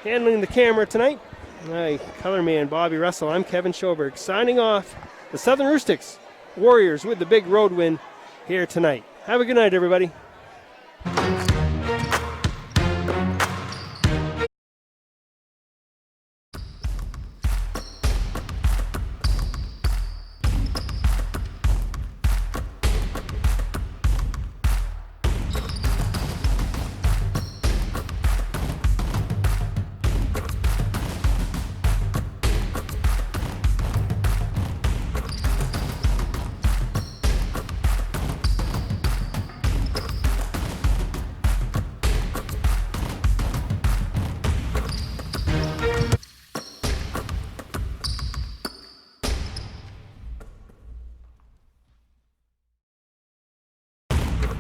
handling the camera tonight, my color man Bobby Russell, I'm Kevin Schoberg signing off. The Southern Rustics Warriors with the big road win here tonight. Have a good night, everybody.